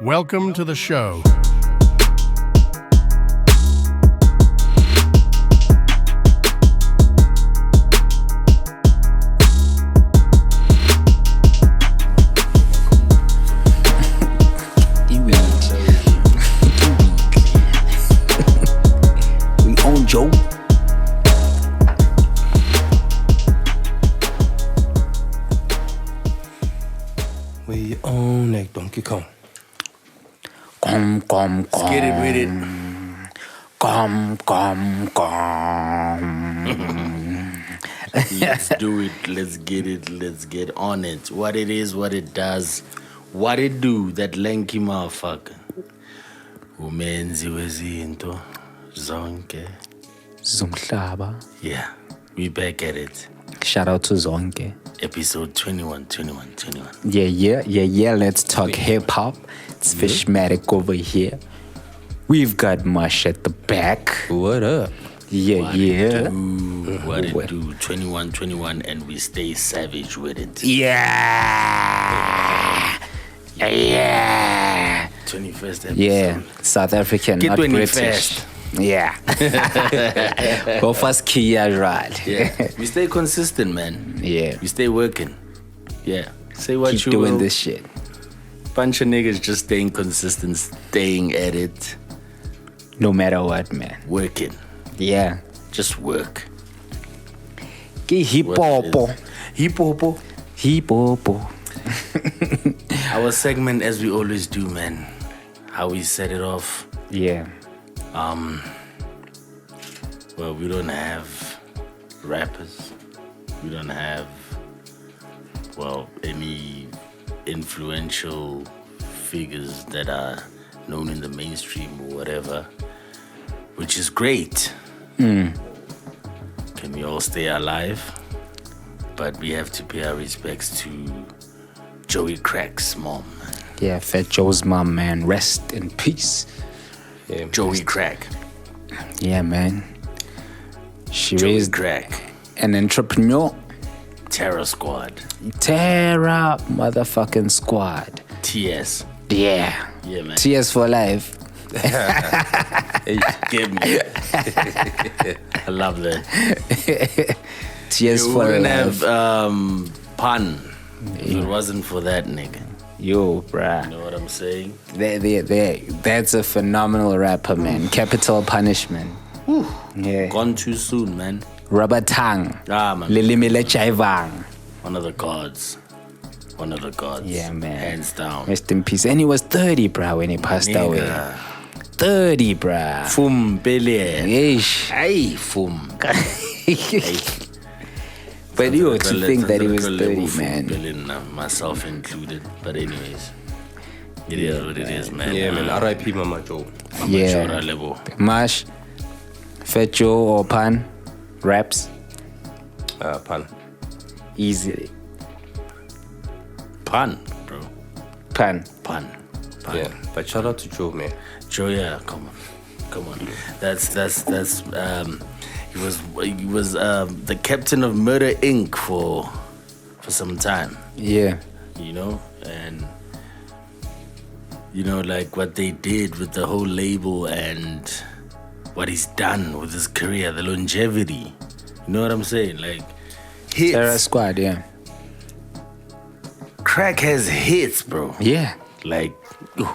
Welcome to the show. We own Joe. We own that Donkey Kong. Come. Let's get it with it. Come. Let's do it. Let's get it. Let's get on it. What it is, what it does, what it do. That lanky motherfucker. Menzi, WeZinto, zonke. Zomhlaba. Yeah, we back at it. Shout out to Zonke. Episode 21. Yeah. Let's talk hip hop. It's FishMatic over here. We've got Mush at the back. What up? Yeah. What it do? 21, and we stay savage with it. Yeah. 21st episode. Yeah. South African, Get not 21st. British. Yeah. Go first Kia right. Yeah. We stay consistent, man. Yeah. We stay working. Yeah. Say what Keep you doing will. this shit. Bunch of niggas just staying consistent, staying at it, No matter what, man. working. Yeah. Just work. Hip hop. Hip Our segment, as we always do, man. How we set it off. Yeah. Well, we don't have rappers. We don't have, any influential figures that are known in the mainstream or whatever, which is great. Can we all stay alive? But we have to pay our respects to Joey Crack's mom. Yeah, Fat Joe's mom, man. Rest in peace. Yeah, Joey Crack. Yeah, man. She Joey raised Crack. an entrepreneur. Terror Squad. Terror motherfucking squad. TS. Yeah. Yeah, man. Tears for life. Give me. I love that. Tears You for wouldn't life. have Pun if it wasn't for that nigga. Yo, bruh. You know what I'm saying? That's a phenomenal rapper, man. Capital Punishment. Yeah. Gone too soon, man. Rubber tongue. Man. Lilimi le chaivang. One of the gods. Yeah, man. Hands down. Rest in peace. And he was 30, bruh, when he passed away. Nigga. 30, bruh. Fum Billion. Yeesh. Hey, Fum. But you to think that he was 30, man. Billion, myself included. But anyways, it is what it is, man. Yeah, man. R.I.P. Mama Joe. Yeah. Level. Mash, Fat Joe or Pan, raps, Pan. easily. Pun, bro. Pan. Pun. Yeah, but shout out to Joe, man. Joe, yeah, come on. That's he was the captain of Murder Inc. for some time, Yeah. you know, and you know, like what they did with the whole label and what he's done with his career, the longevity. You know what I'm saying? Like hits. Terror Squad, yeah. Crack has hits, bro. Yeah. Like, bro.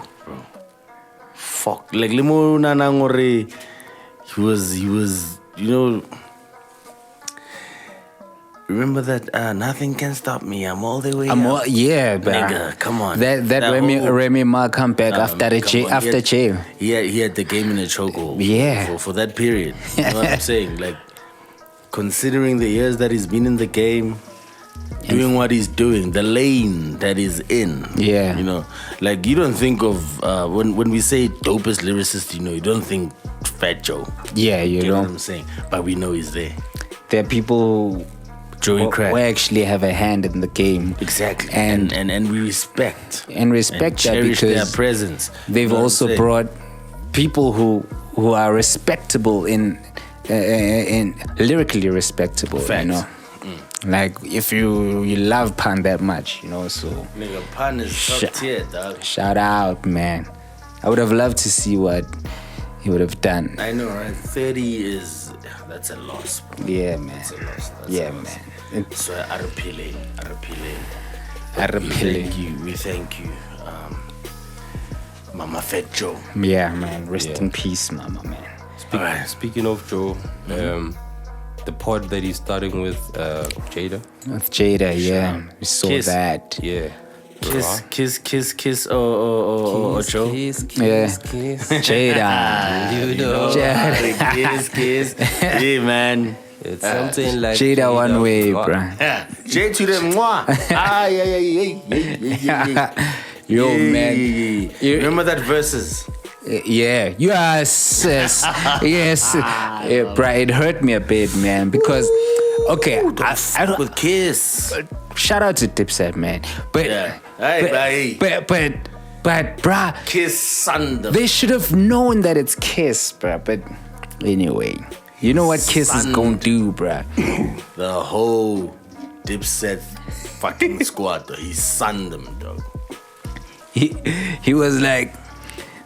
Fuck. Like, limo nanangore. He was, you know. Remember that Nothing Can Stop Me. I'm all the way up. Yeah, but Nigga, come on. That Remy Ma come back after jail. He had the game in a chokehold. Yeah. For that period. You know what I'm saying? Like, considering the years that he's been in the game, doing what he's doing, the lane that he's in. Yeah. You know, like you don't think of, when we say dopest lyricist, you know, you don't think Fat Joe. Yeah, you You know what know. I'm saying? But we know he's there. There are people Joey Crack. who actually have a hand in the game. Exactly. And we respect. and respect that cherish their because presence. they've You know what I'm also saying? brought people who are respectable in lyrically respectable. Facts. You know, Like if you love Pan that much, you know, so Nigga, Pan is top tier, dog. shout out, man. I would have loved to see what he would have done. I know, right? 30 that's a loss, bro. Yeah, man. That's a loss. That's Yeah, a loss. man. So Arapile. Arapile. We thank you. Mama Fat Joe. Yeah, man. Rest in peace, mama, man. Speaking of Joe, the pod that he's starting with Jada. With Jada, yeah. We saw Kiss. that. Yeah. Kiss, or Joe. Yeah. Jada. You know. Jada. Kiss. Yeah, man. It's something like Jada one way, bruh. J to them, moi. Ah, yeah. Yo, Yeah, man. yeah. Remember that verses? Yeah. Yes. Yes. Yes. Yeah, bruh, it hurt me a bit, man, because, okay, I don't, With Kiss. shout out to Dipset, man. But, Yeah. Hey, but, bruh, Kiss Sandom. they should have known that it's Kiss, bruh. But anyway, you know what Kiss is gonna do, bruh. The whole Dipset fucking squad, though. He sunned them, dog. He was like,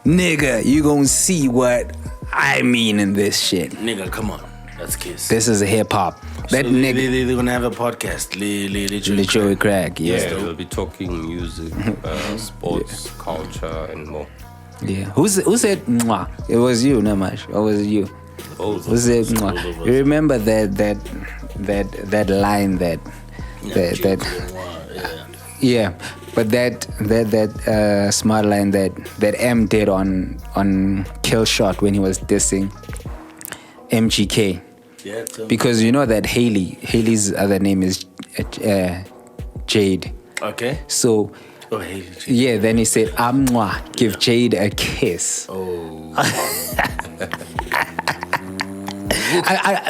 nigga, you gonna see what I mean in this shit. Nigga, come on. That's Kiss. This is hip hop. That So nigga, they're gonna have a podcast. literally crack. Yeah, Yeah. we'll be talking music, sports, culture, and more. Yeah. Who said mwah? It was you, Namash. Or was it you? Both Who said Both mwah? of us. You remember that line that yeah. But that smart line that M did on Kill Shot when he was dissing MGK. Yeah, Because you know that Haley's other name is Jade. okay. So Oh, hey. yeah, then he said, give Jade a kiss. Oh.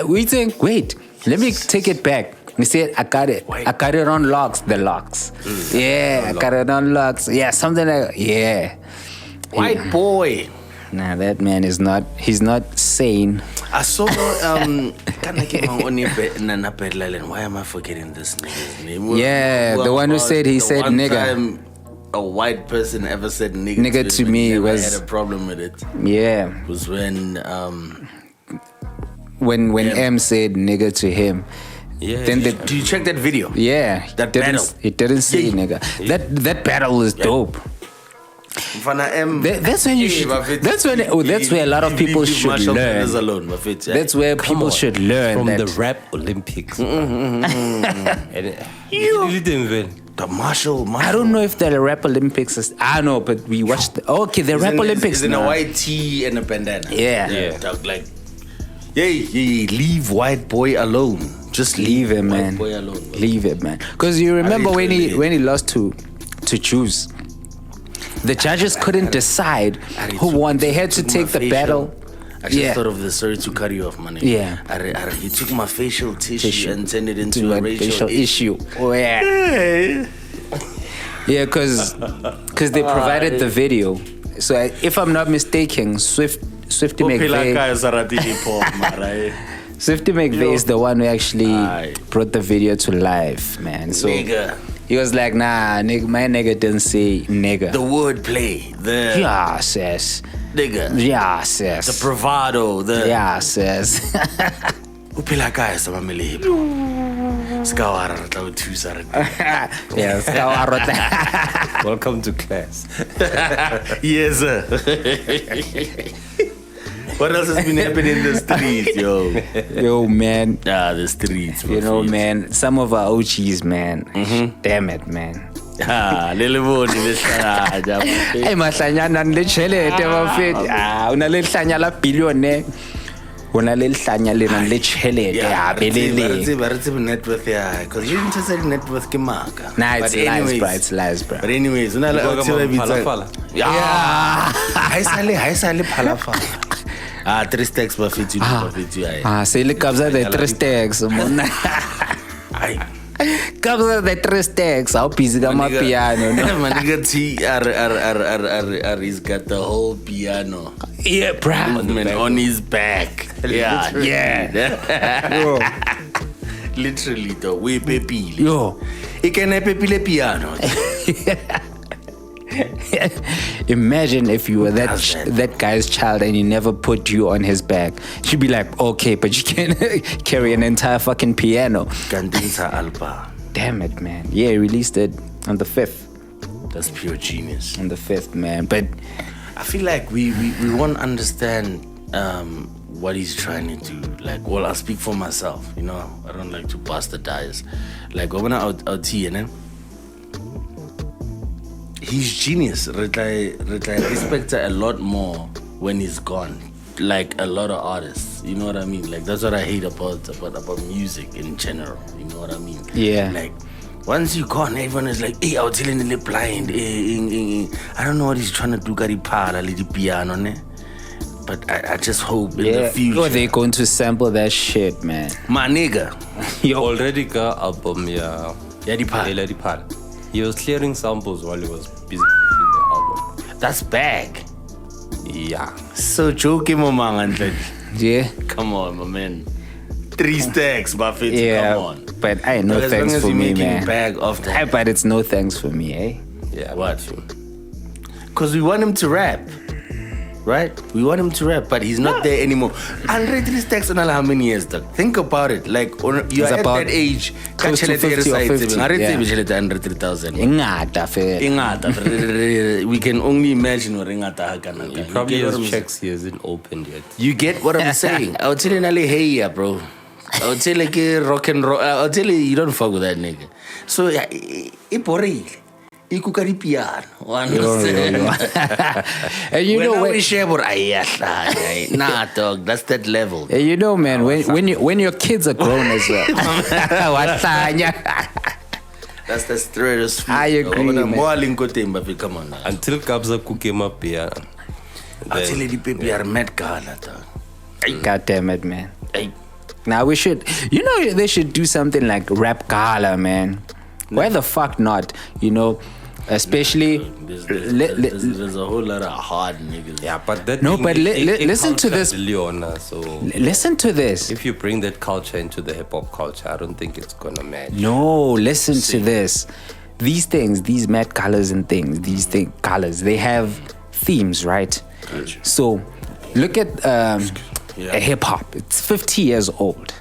We think, wait, let me take it back. He said, I got it. I got it on locks, the locks. Yeah, I got it on locks. Yeah, something like, yeah. White boy. Nah, that man he's not sane. I saw why am I forgetting this nigga's name? Yeah, the one who said he said one nigga. time a white person ever said nigga, Nigga to him and me he never was- had a problem with it. Yeah, Was when when M said nigga to him. Yeah. Then the do you check that video? yeah, That didn't, battle. It didn't say Yeah. nigga. That battle was dope. Mfana M. That's when you should. That's when. Oh, that's where a lot of people should learn. That's where people should learn From that. the rap Olympics. You didn't the Marshall. I don't know if the rap Olympics is. I know, but we watched. Okay, the rap Olympics. Is in a now. white tee and a bandana. Yeah. Yeah. Dog, like, leave white boy alone. Just Leave it, white man. boy alone. Bro. Leave it, man. Because you remember when literally- he lost to choose. The judges couldn't decide who won. They had to take the battle. I just Yeah. thought of the sorry to cut you off, man. Yeah. He took my facial tissue and turned it into To a racial issue. Oh yeah. Yeah, because they provided the video. So if I'm not mistaken, Swifty McVeigh is the one who actually Aye. brought the video to life, man. So Nigga. he was like, nah, nigga, my nigga didn't say nigga. The wordplay, the Yes. nigga, Yes. the bravado, the Yes. Upila kaya sa mamili hip. Skawara tao Tswyza. Yes. Welcome to class. Yes, sir. What else has been happening in the streets, yo? Yo, man. The streets. You know, man, some of our OGs, man. Damn it, man. Hey, mahlanyana le tšhelete mafeti. Una le hlanya la billion. Una le hlanya le nang le tšhelete. Net worth, yeah. Because you didn't say net worth ke maka. Nah, it's But lies, anyways- bro. It's lies, bro. But anyways, una le Phalaphala. Hai sale phalaphala. 3 stacks ba fit you. Say le kabza the 3 stacks. Ai. Kabza the 3 stacks. How busy ka ma piano, no? My nigga he's got the whole piano Yeah, bro. on his back. Yeah. Bro. Literally though, we pepile. Yo. It can pepile piano. Imagine if you were How's that? that guy's child and he never put you on his back. She'd be like, okay, but you can carry an entire fucking piano. Gandinsa Alba. Damn it, man. Yeah, he released it on the 5th. That's pure genius. On the 5th, man. But I feel like we won't understand what he's trying to do. Like, well, I'll speak for myself. You know, I don't like to bastardize. Like, when I out here, né? He's genius. I respect her a lot more when he's gone. Like a lot of artists, you know what I mean? Like that's what I hate about music in general. You know what I mean? Yeah. Like once you're gone, everyone is like, "Hey, I was telling the blind. I don't know what he's trying to do. Got para, the piano, ne?" But I just hope in the future. Or they're going to sample that shit, man. My nigga. He already got album, yeah. Yadi Pa. Lady Pal. He was clearing samples while he was busy in the album. That's bag. Yeah. So joking, mamang. Yeah. Come on, my man. 3 stacks, Buffett. Yeah. Come on. But I no But as thanks long as for you're me, making man. bag off that. But it's no thanks for me, eh? Yeah. What? Because we want him to rap. Right? We want him to rap, but he's not there anymore. 103 stacks on how many years, dog? Think about it. Like, you're at about that age. close to 50 or 50, yeah. 103,000. Ingata, fair. We can only imagine what Ingata Hakana. Probably his checks he hasn't opened yet. You get what I'm saying? I'll tell you, hey, yeah, bro. I'll tell you, rock and roll. I'll tell you don't fuck with that nigga. So, yeah, it's Ikukari piano. And you know when we share about nah, dog, that's that level. And you know, man, when your kids are grown as well. That's the stratosphere. I agree, man. Come on now. Until Kabza came up here. I'll tell you the people are mad gala, dog. God damn it, man. Hey. Now we should, you know, they should do something like rap gala, man. Why the fuck not? You know, especially. There's a whole lot of hard niggas. Yeah, but that No, thing, but listen to this. Leona, so Listen to this. if you bring that culture into the hip hop culture, I don't think it's gonna match. No, listen to this. These things, these Met colors and things, colors, they have themes, right? So, look at hip hop. It's 50 years old.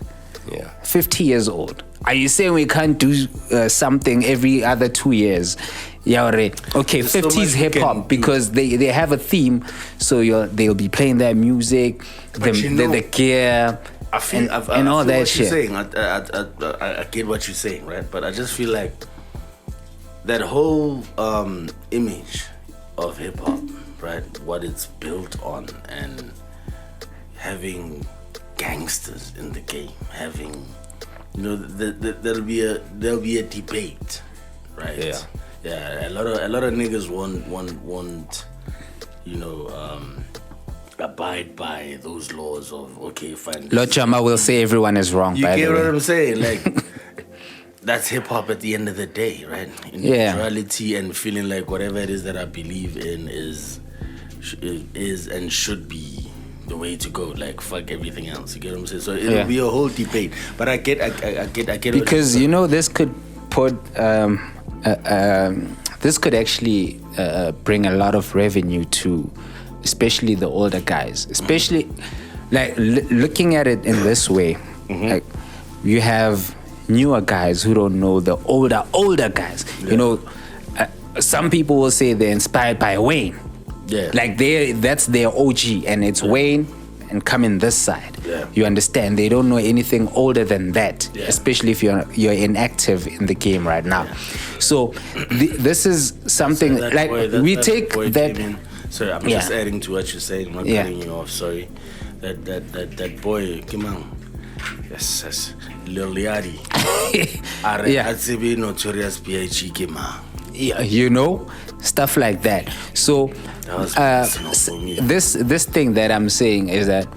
Yeah. 50 years old. Are you saying we can't do something every other 2 years? Yeah, alright. Okay, There's so 50s much we hip hop can do. because they have a theme, so they'll be playing their music, the gear, and all that shit. I get what you're saying, right? But I just feel like that whole image of hip hop, right? What it's built on, and having gangsters in the game, having, you know, there'll be a debate, right? Yeah. A lot of niggas won't, you know, abide by those laws of, okay, fine. Lord Chama will say everyone is wrong. You by get the what way. I'm saying? Like, that's hip hop at the end of the day, right? Individuality and feeling like whatever it is that I believe in is and should be the way to go. Like, fuck everything else. You get what I'm saying? So it'll be a whole debate. But I get Because you know this could put this could actually bring a lot of revenue to especially the older guys, especially like looking at it in this way. Like, you have newer guys who don't know the older guys. You know, some people will say they're inspired by Wayne. Yeah. Like that's their OG, and it's Wayne and coming this side. Yeah. You understand? They don't know anything older than that, Yeah. especially if you're inactive in the game right now. So this is something So like we take that. Sorry, I'm just adding to what you're saying. I'm not cutting you off. Sorry. That boy, Kimang. Yes. Lil Yadi. I'd say be notorious PHE Kimang. Yeah, you know, stuff like that. So That was personal for me. this thing that I'm saying is that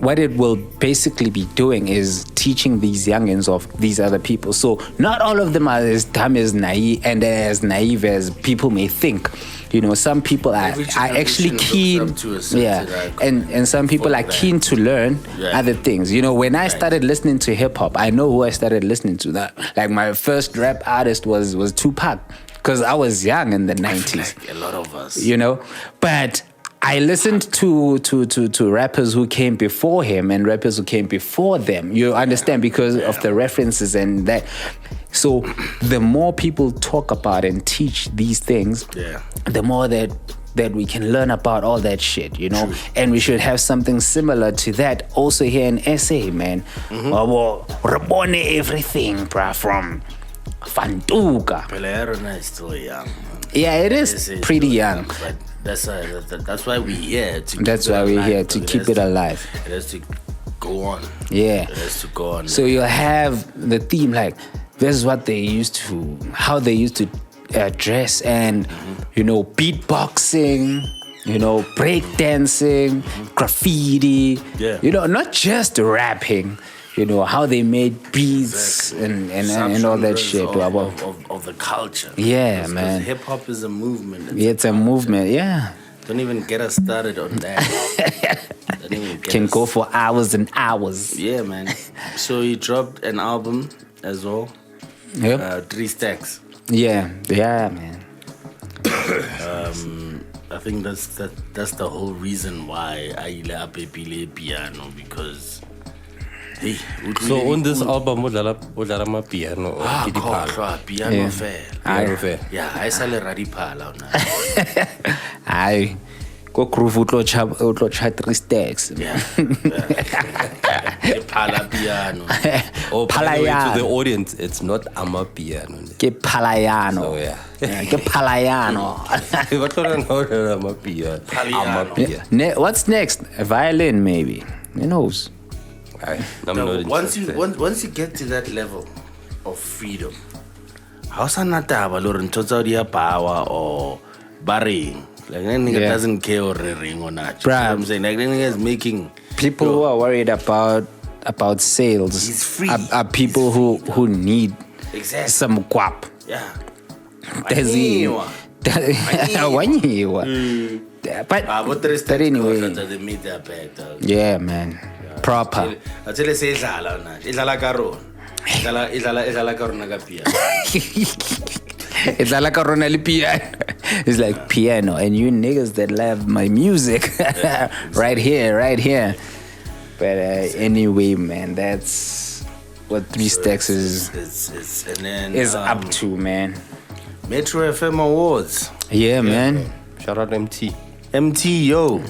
what it will basically be doing is teaching these youngins of these other people. So not all of them are as dumb as naive and as naive as people may think. You know, some people are actually keen, and some people are keen to learn other things. You know, when I started listening to hip hop, I know who I started listening to. That like my first rap artist was Tupac, because I was young in the 90s. Like a lot of us, you know, but I listened to rappers who came before him and rappers who came before them. You understand, because of the references and that. So the more people talk about and teach these things, the more that we can learn about all that shit, you know. True. And we should have something similar to that also here in SA, man. Rabone everything, bruh, from Fantuka. Pelerona is still young. Yeah, it is pretty young. But that's why we're here. That's why we're here, to keep it alive. It has to go on. Yeah. It has to go on. So you'll have the theme, like, this is what they used to, how they used to dress, and, you know, beatboxing, you know, breakdancing, graffiti, you know, not just rapping, you know, how they made beats and all that shit. Of the culture. Yeah, because man. Hip hop is a movement. It's a movement, yeah. Don't even get us started on that. Can go for hours and hours. Yeah, man. So he dropped an album as well. Yep. 3 stacks. Yeah, man. I think that's the whole reason why I love piano, because so on this album udlala ma piano or piano fair. Yeah, I sale radipala now. Ai go groove utlo cha 3 stacks. Yeah. Pala piano. Oh, by the way, to the audience, it's not ama piano. Ke palayano. So yeah. Ke palayano. What's next? A violin, maybe. Who knows? Once you get to that level of freedom, how's another lor ntotsa dia power or barring? Like that nigga doesn't care or ring or not. You know what I'm saying? Like that nigga is making people who are worried about sales. He's free. Are people who need some guap. Yeah. But anyway. Yeah, man. Proper. It's like a Ronald piano. It's like piano, and you niggas that love my music, right here. But anyway, man, that's what 3 stacks is up to, man. Metro FM Awards. Yeah, man. Shout out Emtee. Emtee, yo.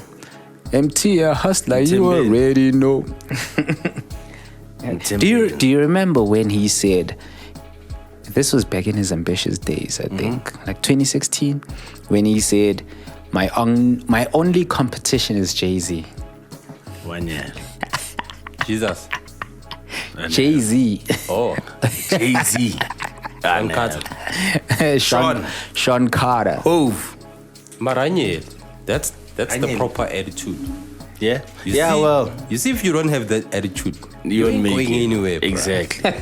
Emtee, a hustler, you already know. Do you remember when he said, this was back in his ambitious days, I think, like 2016, when he said, my only competition is Jay-Z. 1 year. Jesus. Jay-Z. Oh. Jay-Z. Sean Carter. Hove. Maranye. That's the proper attitude. Yeah? You see, if you don't have that attitude, you ain't going anywhere, bro. Exactly.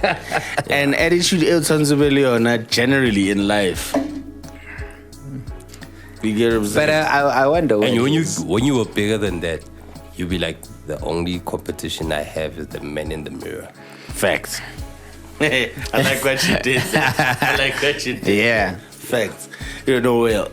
And attitude is not generally in life. You get what I'm saying? But I wonder. And when you were bigger than that, you'd be like, the only competition I have is the man in the mirror. Facts. I like what you did. Yeah. Facts. You know, well,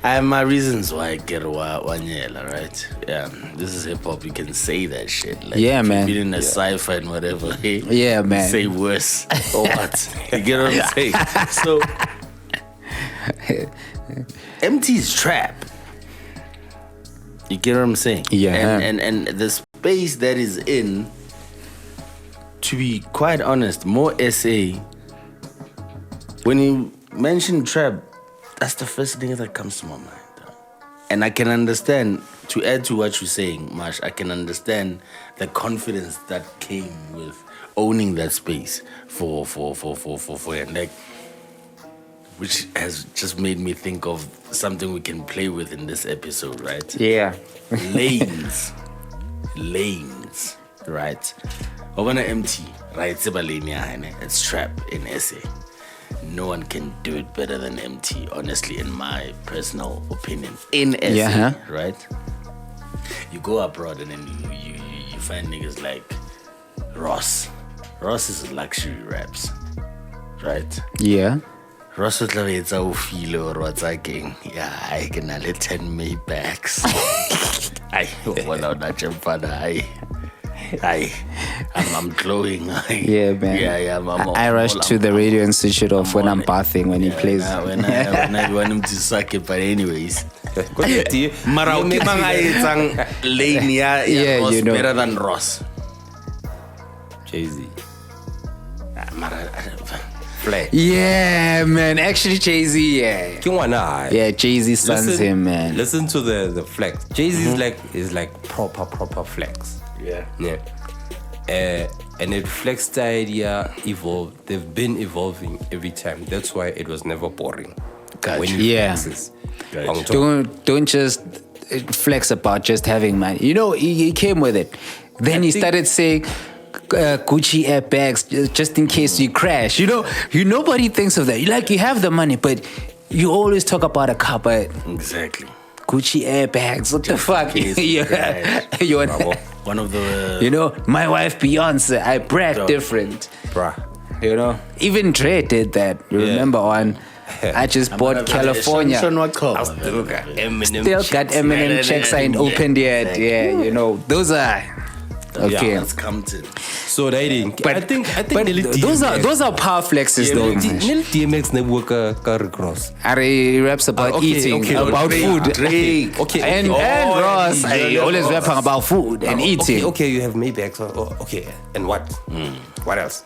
I have my reasons why I get Wanyela, right? Yeah, this is hip hop. You can say that shit. Like, yeah, man. Being in a cipher and whatever. Hey, yeah, man. Say worse or what? You get what I'm saying? So, Emtee's trap. You get what I'm saying? Yeah. And the space that is in, to be quite honest, more SA. When you mention trap, that's the first thing that comes to my mind. And I can understand, to add to what you're saying, Mash, I can understand the confidence that came with owning that space for like, which has just made me think of something we can play with in this episode, right? Yeah. Lanes. sense, right? Over Emtee, right? It's trap in SA. No one can do it better than Emtee, honestly, in my personal opinion. In SA, right? You go abroad and then you find niggas like Ross. Ross is luxury raps, right? Yeah. Ross was like, it's a feel or what's again. Yeah, I can let 10 Maybachs. I well out that jump I'm glowing. Yeah, man. Yeah. I rush to the radio and switch it off when I'm bathing when he plays. When I want him to suck it, but anyways. Mara Lane, you know. better than Ross. Jay-Z. Flex. Yeah, man. Actually, Jay-Z, yeah. Yeah, Jay-Z sons him, man. Listen to the flex. Jay-Z is like proper flex. Yeah. And it flex the idea evolved. They've been evolving every time. That's why it was never boring. Gotcha. When you flexes. Gotcha. Don't just flex about just having money. You know, he came with it. Then he started saying Gucci airbags just in case you crash. You know, nobody thinks of that. You have the money, but you always talk about a car, but exactly. Gucci airbags. What the fuck? You're one of the. You know, my wife Beyonce. I brag different, bruh. You know, even Dre did that. You remember on. I just bought California. Still got Eminem checks I ain't opened yet. Yeah, you know, those are okay. That's Compton. So they didn't. But I think those are power flexes though. DMX never work a cross. He raps about eating, about food. Drake. Okay. And Ross, I always rapping about food and eating. Okay, you have Maybachs. Okay, and what? What else?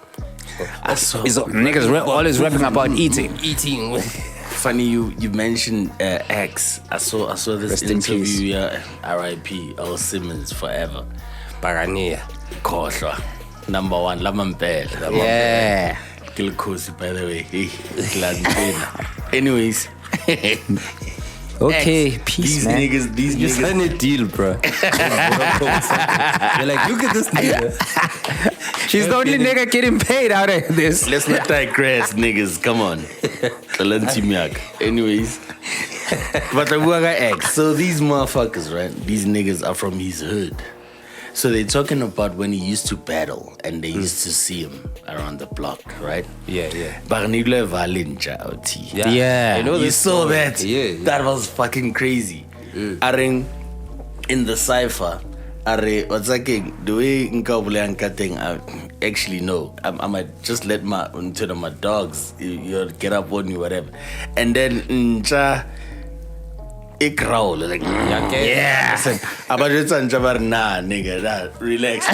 Niggas always rapping about eating. Funny you mentioned X. I saw this Rest in interview. R.I.P. Earl Simmons forever. Pagania. Khohlwa. Number one, Lamampel. Yeah. Kilkosi, by the way. Anyways. Okay, X, peace, man. These You niggas. sign a deal, bro. You're like, look at this nigga. She's the only nigga getting paid out of this. Let's not digress, niggas. Come on. Anyways. But the X. So these motherfuckers, right? These niggas are from his hood. So they're talking about when he used to battle and they used to see him around the block, right? Yeah. Barnilo Valinja OT. Yeah. I know You saw that? Yeah. That was fucking crazy. Aring in the cipher, what's that king? The way Nkabuleanka thing, actually no. I might just let my dogs, you get up on you, whatever. And then it growl like yeah. About it's nah, nigga, relax.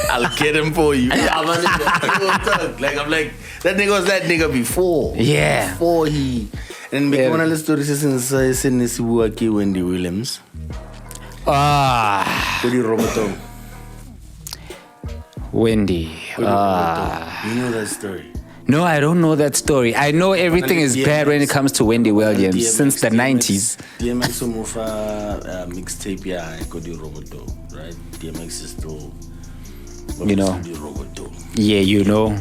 I'll get him for you. Like I'm like that nigga was that nigga before. Yeah. Before he and make one of the stories since Wendy Williams. Wendy Roboto. Wendy. You know that story? No, I don't know that story. I know everything is bad when it comes to Wendy Williams since the 90s. DMX mixtape, I got the Roboto, right? DMX is still, you know. Roboto. Yeah, you know.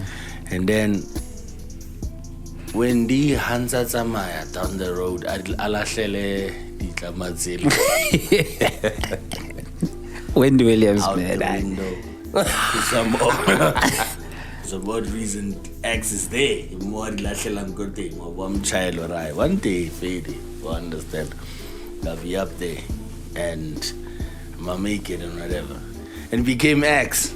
And then when the Hansa Zamaya down the road, Alahlele di Tlamazeli Wendy Williams, out man. the window. So what reason X is there? More Lashelam good thing. One child or I. One day, fade you understand. I'll be up there and I'ma make it and whatever. And became X.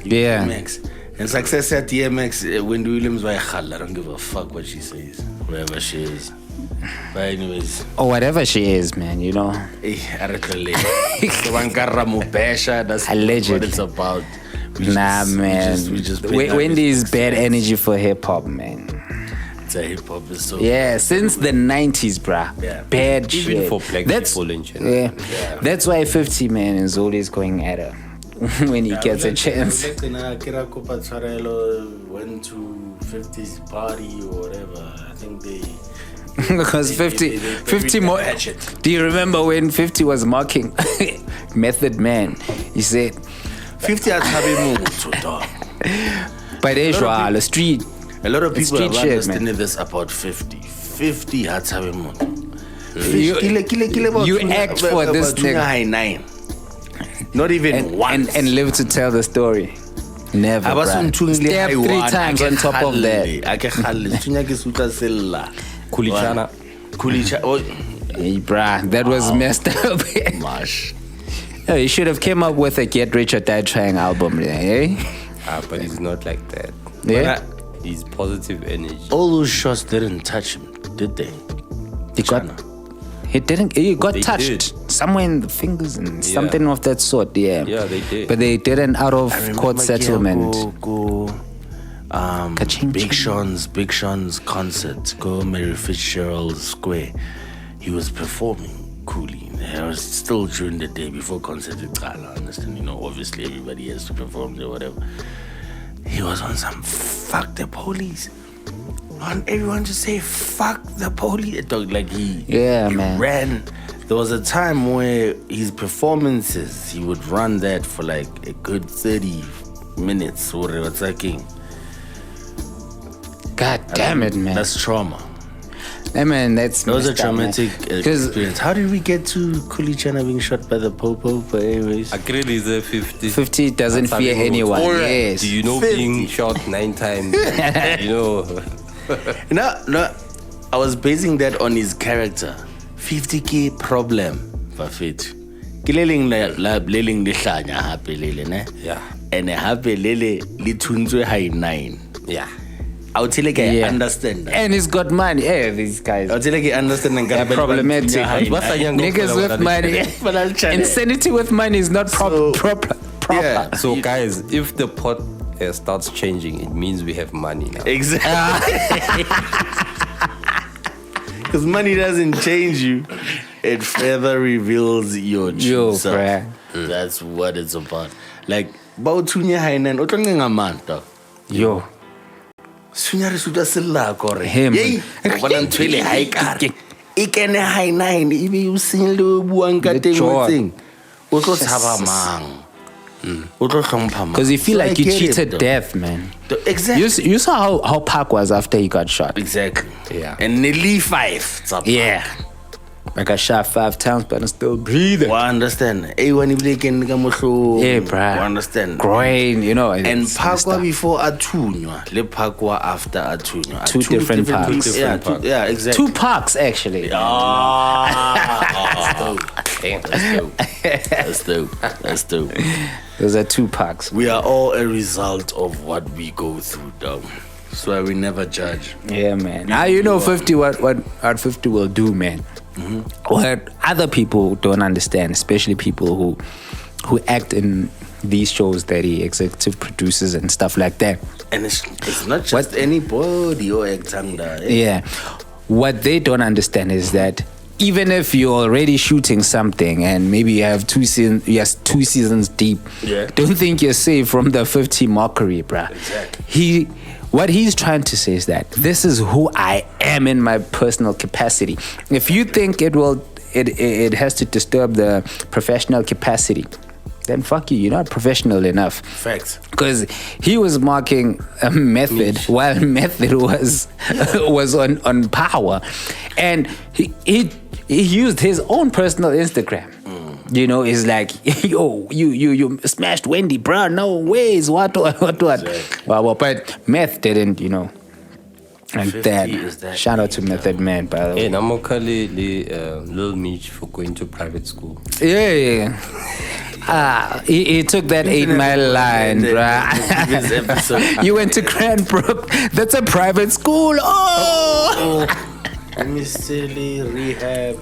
Yeah. X. And success at DMX, Wendy Williams, I don't give a fuck what she says, wherever she is. But anyways. Or whatever she is, man, you know. That's Allegedly. what it's about. Man. We just Wendy is bad energy for hip hop, man. It's a hip hop is so Yeah, since the 90s, bruh. Yeah. Bad Even shit. for black people in general. Yeah. That's why 50 man is always going at her when he gets a chance. Kira Kopa Tsarelo went to 50's party or whatever. I think they because 50 more. Do you remember when 50 was mocking Method Man? He said 50 atsabe dog. But the street. A lot of people have shit, understood man. this about 50. 50 atsabe You act for this nigga. High 9. Not even once. And live to tell the story. Never, bruh. Step 3 times on top of that. Hey, bruh, that was messed up. Mash. Yo, you should have came up with a Get Rich or Die Trying album, eh? But he's not like that. Yeah? He's positive energy. All those shots didn't touch him, did they? He got They touched did. somewhere in the fingers and something of that sort, yeah. Yeah, they did. But they did an out of court settlement. Ka-ching, Big ching. Sean's concert, go Mary Fitzgerald Square. He was performing coolly. It was still during the day before concert. I understand, obviously everybody has to perform or whatever. He was on some fuck the police. I want everyone to say fuck the police. Like he man. ran. There was a time where his performances, he would run that for like a good 30 minutes or whatever. It's like, God damn it, man. that's trauma. Hey, man, that was a traumatic experience. How did we get to Kulichana being shot by the Popo? But anyways, I create is a 50. 50 doesn't fear anyone. Yes. Do you know 50? being shot 9 times? No, I was basing that on his character. 50k problem, Fafet. Kileling la leling de hlanya hape lele ne. Yeah. And hape lele li thuntswe high 9. Yeah. I would tell like I understand that. And he's got money. Yeah, these guys. I would tell like I understand and They're problematic. Niggas with money. Insanity with money is not proper. Yeah. So guys, if the pot starts changing, it means we have money now. Exactly. Because money doesn't change you. It further reveals your true self. Bruh. That's what it's about. Like, Bautunya Hainan, Otonga Manta. Yo. Sunyari Suda Silla Kore. Him. Yay, Walan Twile Haikar. Ikene High 9, even you sing the Buanka thing. Oto Tabamang. Because you feel like you cheated death, man. Exactly. You saw how Pac was after he got shot. Exactly. Yeah. And nearly 5. Yeah. I got shot 5 times, but I'm still breathing. I understand. Yeah, bruh. I understand. Groin, And Pakwa before Atunywa, Le Pakwa after Atunywa. Two different Pacs. Yeah, exactly. 2 Pacs, actually. That's dope. Those are 2 Pacs. We are all a result of what we go through, dog. That's why we never judge. Yeah, man. Now 50 what 50 will do, man. Mm-hmm. What other people don't understand, especially people who act in these shows that he executive produces and stuff like that. And it's not just anybody or acting. Yeah. What they don't understand is that even if you're already shooting something and maybe you have 2 seasons deep, don't think you're safe from the 50 mockery, bruh. Exactly. What he's trying to say is that this is who I am in my personal capacity. If you think it has to disturb the professional capacity, then fuck you. You're not professional enough. Facts. Because he was mocking a method while method was on power, and he used his own personal Instagram. He's like, yo, you smashed Wendy, bro. No ways. What? Exactly. Well, but Meth didn't, like that. Shout out to Method Man, by the way. Hey, Namokali Lil Meech for going to private school. Yeah. He took that 8 Mile line, bruh. You went to Cranbrook. That's a private school. Oh! Let me silly rehab.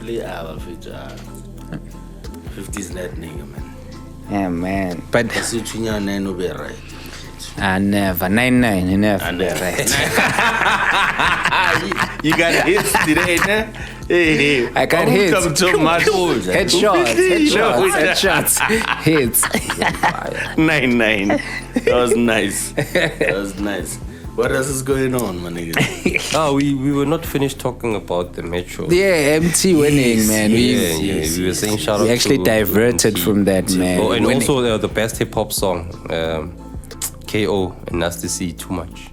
50's that nigga, man. Yeah, man. But right. I never. 99, you never. Right. You got hits today, nah? Hey. I got hits. Headshots. Hits. 99. That was nice. What else is going on, my nigga? We were not finished talking about the Metro. Yeah, Emtee winning, man. We were saying shout out. We actually to diverted Emtee. from that, man. Oh, and Winning. also the best hip hop song, KO and Nasty C, Too Much.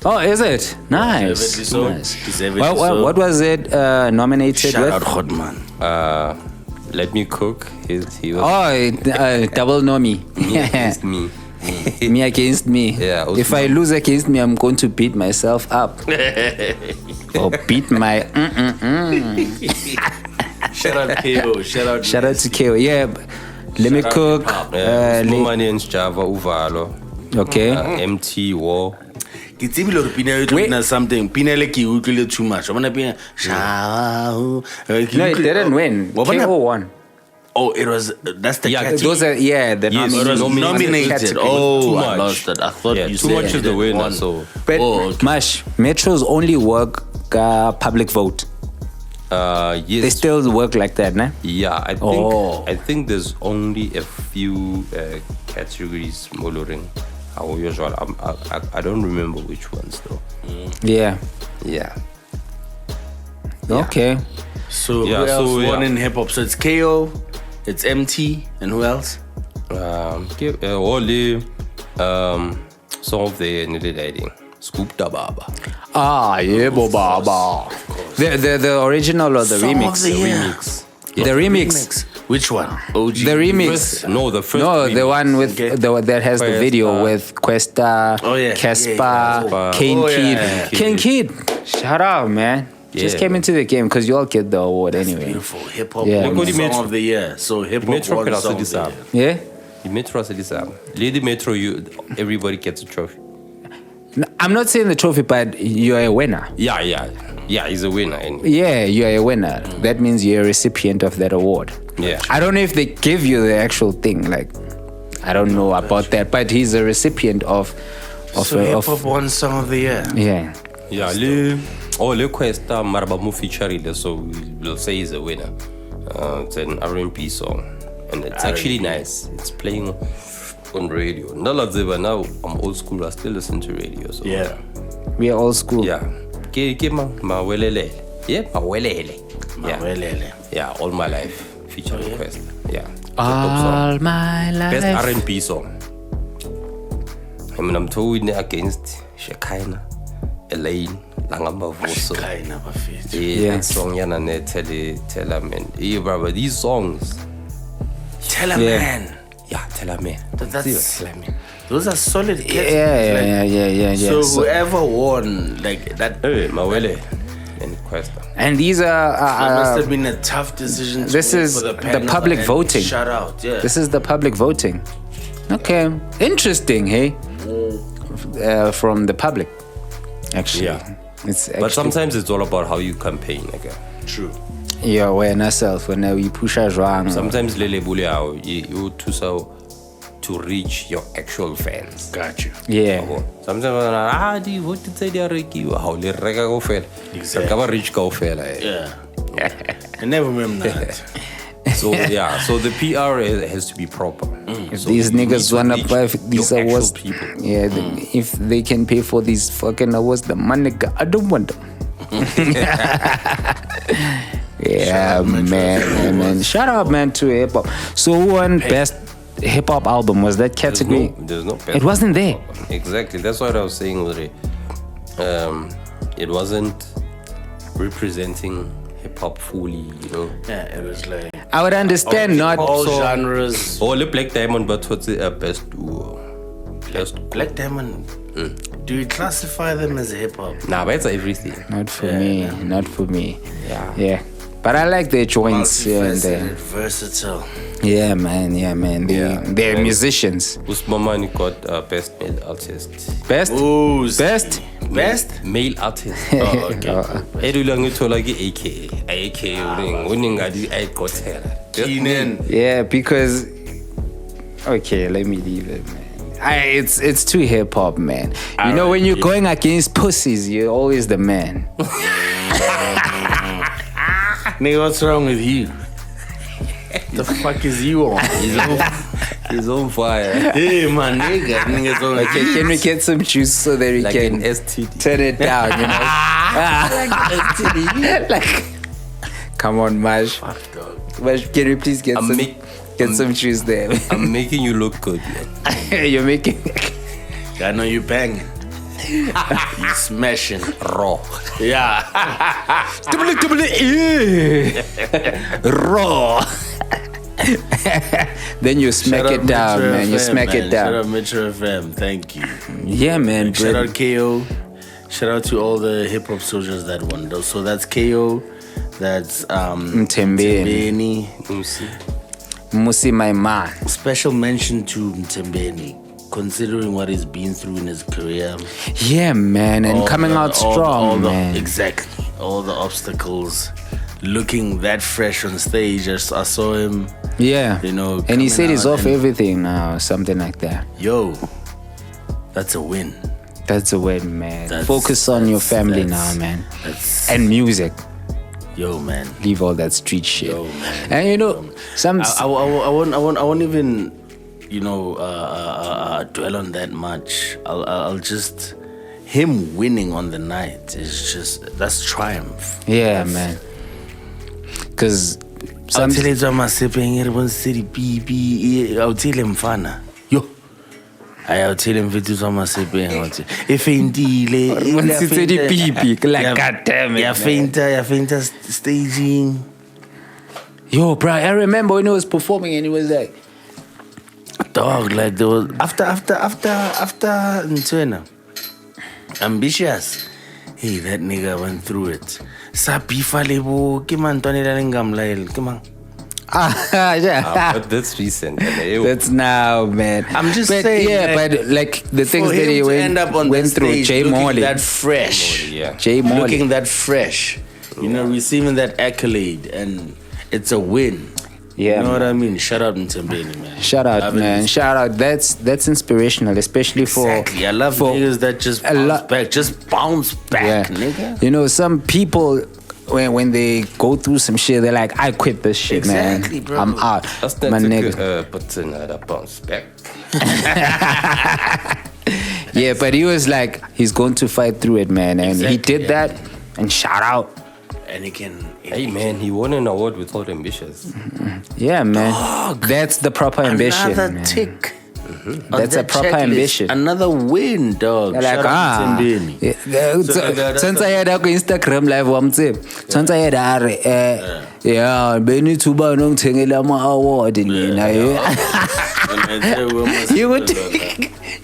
Oh, is it? Nice. So, Nice. what What was it nominated Shout with? out Hodman. Let Me Cook. He was Oh, double nomi. me against me. Me against me. Yeah, If I lose against me, I'm going to beat myself up. Or beat my. Shout out KO. Shout out to KO. Yeah. Let me cook. Money and Java Uvalo. Okay. Emtee War. Ke tsebile hore pina e tlo something. Pina le ke utlwile too much. Bona pina. No, it didn't win. KO won. Oh, it was. That's the category. Those are the Yes, It was nominated. category. Oh, Too I much. lost it. I thought Yeah, you Too said Much is the it winner. won. So But okay. Mash, Metros only work public vote. They yes, still work like that, nah? yeah. Oh. I think there's only a few categories moloring. How usual. I don't remember which ones though. Yeah. Yeah. Okay. So Yeah, who else so, won yeah. in hip hop? So it's KO, it's MT, and who else? Only some of the Nilididing. Scoop da Baba. Ah, yeah, Baba. The original or the Song remix? of the year. Remix. The remix. Which one? OG. The remix. The first. No, the remix. one with Okay. that has the video Questa. with Questa, Oh, yeah. Casper, Yeah. Kane Oh, Kid. yeah. Kane Kid. Shout out, man. Just Yeah. came into the game because you all get the award anyway. Beautiful hip hop Yeah. won Look what he song made- of the year. So hip hop Metro won could also song of the decide. year. Yeah? The Metro Sadisa. Lady Metro, everybody gets a trophy. No, I'm not saying the trophy, but you're a winner. Yeah, he's a winner. And Yeah, you're a winner. That means you're a recipient of that award. Yeah. I don't know if they give you the actual thing. Like, I don't know about that, but he's a recipient of. So hip hop won song of the year. Yeah. Yeah, le Questa Marbamu featuring, so we'll say he's a winner. It's an R&B song, and it's actually nice. It's playing on radio. Now I'm old school. I still listen to radio. So Yeah. We are old school. yeah. Mawelele. Yeah, Mawelele. Yeah, Mawelele. yeah. All my life featuring Questa. Yeah. It's a dope All song. my life. Best R&B song. I mean, I'm totally against Shekinah, Elaine, Langamavuso. Kind of a fit. Yeah, Yeah. that song yana ne tell man. Hey, brother, these songs. Tell a Yeah. man. Yeah, tell man. That's- Tell me. Those are solid Yeah, categories. yeah. So So- whoever won, like that, Hey, Mawele and Questa. and these that must are. have been a tough decision. To this make is for the, the panel public and voting. Shout out, yeah. This is the public voting. Okay, interesting, hey? From the public, actually. Yeah. It's actually, But sometimes it's all about how you campaign. Okay? True. your awareness self when you push us wrong. Sometimes lele buliao you to so to reach your actual fans. Got you. Yeah. Sometimes do you vote to say they are how le rega go fail. Exactly. Reach go fail. Yeah. I never remember that. So yeah, so the PR has to be proper. So These you need niggas to wanna reach buy these your actual awards. people. Yeah, if they can pay for these fucking awards, the money, I don't want them. Yeah, man. Shout out, man, to hip hop. So, who won best hip hop album? Was that category? There's no best It wasn't there. Exactly. That's what I was saying with it. It wasn't representing hip hop fully, you know. Yeah, it was like I would understand not. all So- genres. Or the Black Diamond, but what's the best duo? Best. Black Diamond. Do you classify them as hip hop? Nah, but it's everything. Not for me. Not for me. Yeah. But I like their joints here and there. Multifaceted, versatile. Yeah, man. They're musicians. Usmamani got best male artist. Best? Ooh, Best? Best? Male artist. Oh, okay. Edula ngithola ke AKA winning I got her. Keenan. Yeah, because okay, let me leave it, man. It's too hip hop, man. You know, when you're going against pussies, you're always the man. Nigga, what's wrong with you? The fuck is you on? He's on fire. Hey, my nigga. Niggas on Okay, can we get some juice so that we Like can an STD. turn it down, you know? Like, come on, Maj. Fuck, dog. Maj, can we please get some juice there? I'm making you look good, man. You're making... I know you banging. You smashing. Raw. Yeah. Raw. Then you smack Shout it out down, Metro man. You FM, smack man. it down. Shout out Metro FM. Thank you. Yeah, man. Shout out KO. Shout out to all the hip hop soldiers that won those. So that's KO. That's Mtembeni. Musi, my man. Special mention to Mtembeni, considering what he's been through in his career. Yeah, man. And coming out strong, man. Exactly. All the obstacles. Looking that fresh on stage. I saw him. Yeah. You know. And he said coming he's out off and- everything now, something like that. Yo, that's a win. That's a win, man. Focus on your family now, man. And music. Yo, man. Leave all that street shit. Yo, man. And you know, I won't even, you know, dwell on that much. I'll just, him winning on the night is just, that's triumph. Yeah, man. Because I'll tell you my sipping here one city BB. I'll tell him fana. Yo. I'll tell him vitu sama sipping. If indeed, like, God damn it. yeah, fainter staging. Yo, bro, I remember when he was performing and he was like, Dog, like there was after Tswyza. Ambitious. Hey, that nigga went through it. Sabifa lebo, kiman tonela ngamlael, kiman. yeah. But that's recent. That's now, man. I'm just but, saying. Yeah, but like the things for that him he to went, end up on went that through, stage Jay looking Morley. that fresh. Yeah. Jay Morley. Looking that fresh. You know, receiving that accolade, and it's a win. Yeah, You know man. what I mean? Shout out Mtembeni, man. Shout out, Having man. this- Shout out. That's inspirational, especially for. Exactly. I love for niggas that just bounce back. Just bounce back, nigga. You know, some people when they go through some shit, they're like, I quit this shit, Exactly, man. bro. I'm out. That's My nigga. but another bounce back. Yeah, but he was like, he's going to fight through it, man. And he Exactly, did that. And shout out. And he can. Hey, man, he won an award with all ambitious. Yeah, man. Dog. That's the proper ambition. Another man. tick. That's a proper ambition. Another win, dog. They're like, Shout out Mtembeni. Since I had Instagram live since I had yeah, Benny Tuba no Tengela award in you would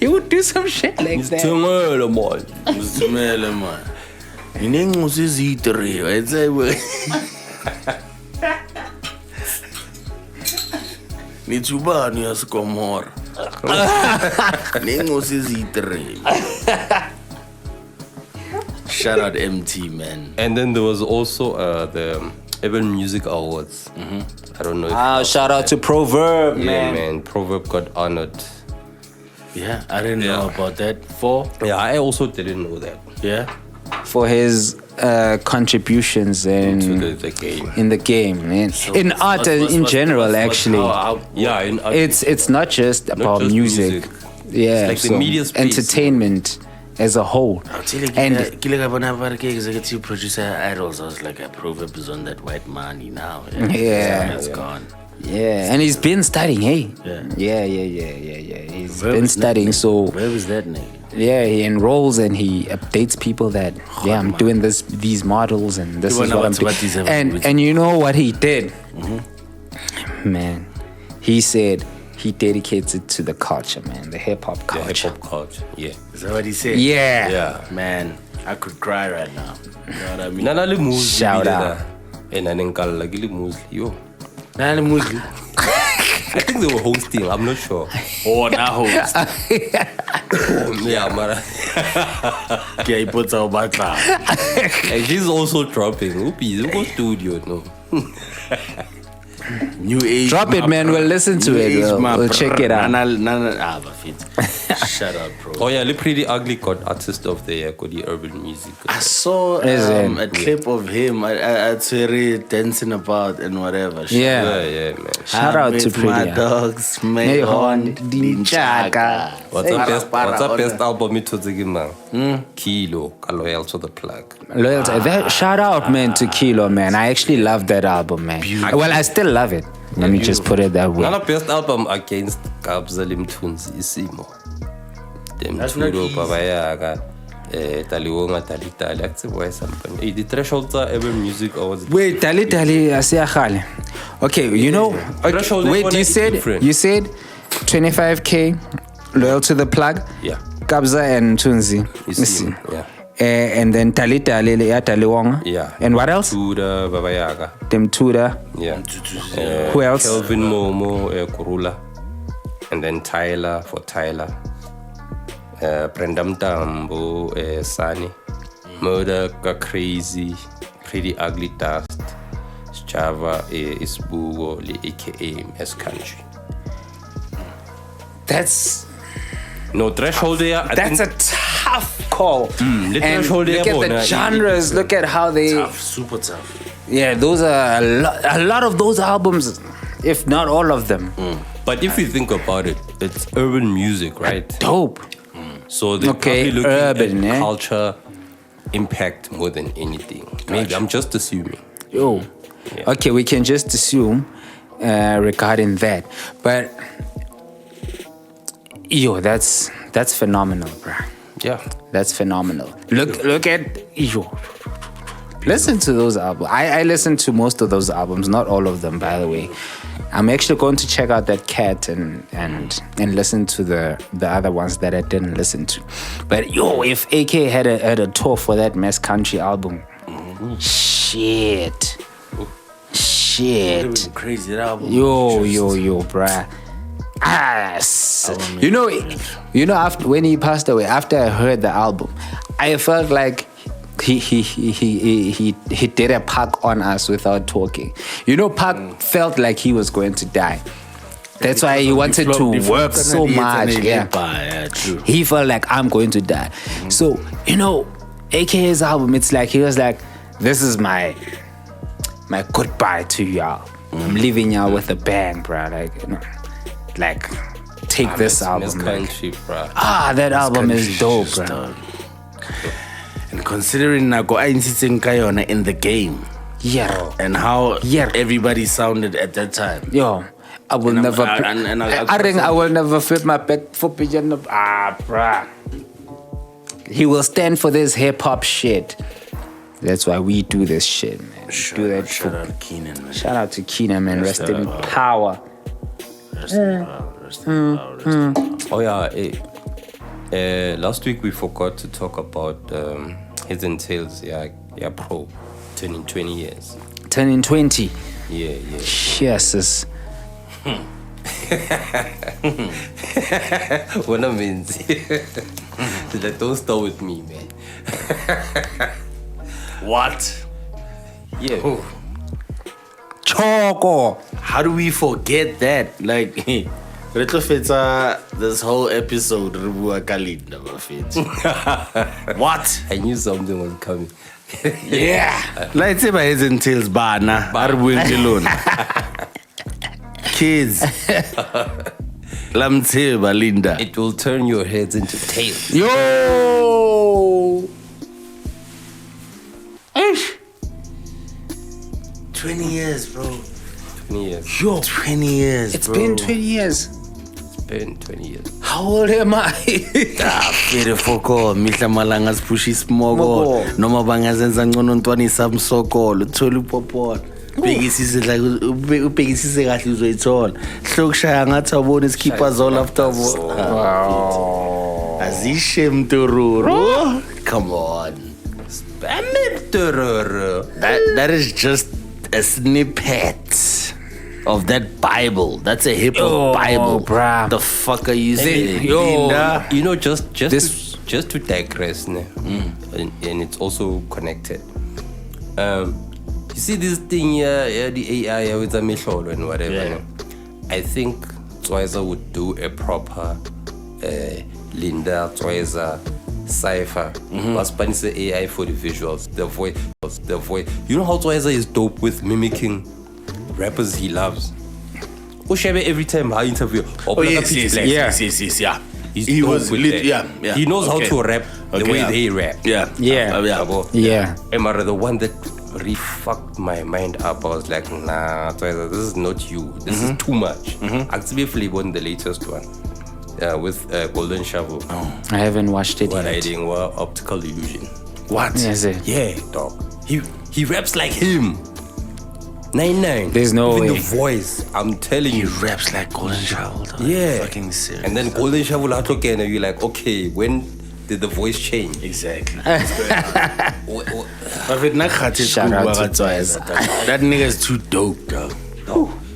you would do some shit like that. Tumelo, man. Mzimele man. Inengusi zitri. Ayitse Nitubani yasikomora. Nengusi zitri. Shout out Emtee, man. And then there was also the Urban Music Awards. I don't know if Shout out to Proverb, yeah, man. man. Proverb got honored. Yeah, I didn't know about that. Yeah, I also didn't know that. Yeah. For his contributions To in the game. in the game, man. In art in general, actually. Yeah, in art. It's not just about just music. Yeah, like the media space. entertainment as a whole. I'll tell you, And executive producer idols. I was like, a Proverb is on that white money now. Yeah. It's gone. yeah, and he's been studying. Hey, Yeah. yeah. He's Where been was that studying. nigga? So Where was that nigga? yeah, he enrolls and he updates people that I'm doing these models and this You is wanna what I'm what- doing. what these have- And you know what he did, man? He said he dedicates it to the culture, man, the hip hop the culture. hip hop culture. Yeah. Is that what he said? Yeah. Yeah. Man, I could cry right now. You know what I mean? Nana le Musli. Shout out. And Nanenkala le Musli. Yo. Nani Muslim? I think they were hosting. I'm not sure. Oh, now host. Yeah, Mara. Okay, he puts out batla. And she's also dropping. Oops, go studio, no. New age. Drop it, man. We'll listen to it. We'll check it out. Shut up, bro. Oh yeah, Pretty Ugly got Artist of the Year, got the urban music. I saw a clip of him at Tswyza dancing about and whatever. Yeah, man. Shout out to Pretty. My dogs, Mayhon, Dinchaka. What's up best album it was man? Kilo, Loyal to the Plug. Loyalty. Shout out, man, to Kilo, man. I actually love that album, man. Well, I still love it. Let me just put it that way. Another best album against Kabzalim Tunes Isimo. Them Tudo Babayaga, Taliwonga Talitali, active voice something. The thresholds are ever music or was it? Wait, Tali, Asiakhale. Okay, you know. Okay, wait, you said 25K, Loyal to the Plug. Yeah. Kabza and Tunzi. Isimo, yeah. And then Taliwonga. Yeah. And what else? Tuda Babayaga. Them Tuda. Yeah. Who else? Kelvin Momo, Kurula. And then Tyler for Tyler. Prendam Tambo, Sani. Murder, Crazy. Pretty Ugly Dust. Java, Isbugo, aka S Country. That's. No threshold there. That's a tough call. And look at the genres. Look at how they. Tough, super tough. Yeah, those are a lot of those albums, if not all of them. But if you think about it, it's urban music, right? Dope. So they're probably looking urban, at culture impact more than anything. Maybe I'm just assuming. Yo. Yeah. Okay, we can just assume regarding that. But yo, that's phenomenal, bro. Yeah. That's phenomenal. Look at yo. Listen to those albums. I listen to most of those albums, not all of them, by the way. I'm actually going to check out that Cat and listen to the other ones that I didn't listen to. But yo, if AK had a tour for that Mass Country album, shit. Crazy that album. Yo, bruh. You know, after when he passed away, after I heard the album, I felt like he did a Pac on us without talking. You know, Pac felt like he was going to die. That's why he wanted to work so much. Yeah, true. He felt like I'm going to die. So, you know, AKA's album, it's like he was like, this is my goodbye to y'all. I'm leaving y'all with a bang, bro. Like, take this album. Country, bro. That album is dope, bro. And considering Nago Kayona in the game, yeah, and how everybody sounded at that time, yo, I will never. I think I will never flip my bet for pigeon. Bruh. He will stand for this hip hop shit. That's why we do this shit, man. Shout out to Keenan, man. Shout out to Keenan, man. Rest in power. Rest in power. Oh yeah. Last week we forgot to talk about Heads and Tails. Yeah, pro turning 20 years. Turning 20. Yeah. Yes. What I mean, don't start with me, man. What? Yeah. Choco. How do we forget that? Like, this whole episode, what? I knew something was coming. Yeah. Let's say my Heads and Tails bana. Kids. Lamteba Linda. It will turn your heads into tails. Yo. 20 years, bro. 20 years. Yo. 20 years, It's bro. been 20 years. It's been 20 years. How old am I? Befok mihla malanga sipusha isimogo noma bangazenza ngcono ntwana isamsokolo uthola upopona ubhekisise kahle uzoyithola hlokushaya ngathi awubona iskipper zone after azishe mtururu. Come on, that is just a snippet of that Bible. That's a hip hop Bible, bruh. The fuck are you saying? You know, just to digress, and it's also connected. You see this thing here, the AI with the Michol and whatever. Yeah. No? I think Tswyza would do a proper Linda Tswyza cipher. But Spanish AI for the visuals, the voice. You know how Tswyza is dope with mimicking rappers he loves. Ushebe every time I interview. Yes. He was lit. Yeah. He knows how to rap the way they rap. Yeah. Emma, the one that really fucked my mind up. I was like, nah, Tswyza, this is not you. This is too much. Actually, Flavor, the latest one. With Golden Shovel. I haven't watched it What yet. I did was Optical Illusion. What? Is it? Yeah, dog. He raps like him. 99. There's no Even way. the voice, I'm telling He you. raps like Golden Shovel. dog. Yeah. Fucking serious. And then Golden Shovel out again, and you're like, okay, when did the voice change? Exactly. Wh- Shout out to Tswyza. That nigga is too dope, dog.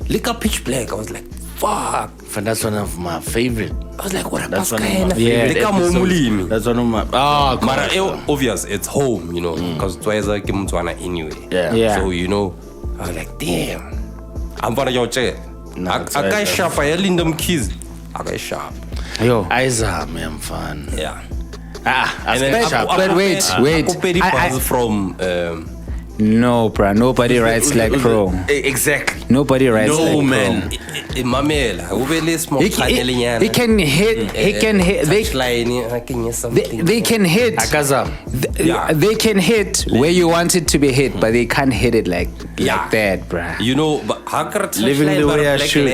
Lick up Pitch Black. I was like, fuck. And that's one of my favorite. I was like, what That's a one of my kind Yeah. favorite Lick up Momulimi. episodes. That's one of my. Oh, Mara, God. obvious, it's home, you know, because Tswyza came to anyway. Yeah. So, you know, I was like, damn. I'm gonna go check. Nah, I got sharp. I learned them keys. I got sharp. Yo. Aiza, man, fun. Yeah. And then But wait. I- from No, bruh. Nobody writes like Pro. Exactly. Nobody writes No, like man. Pro. Mamela. Ubele smoke He can hit. He can hit. They can hit. Akaza. Yeah. They can hit where you want it to be hit, but they can't hit it like that, bruh. You know, but Hacker Living the way I should.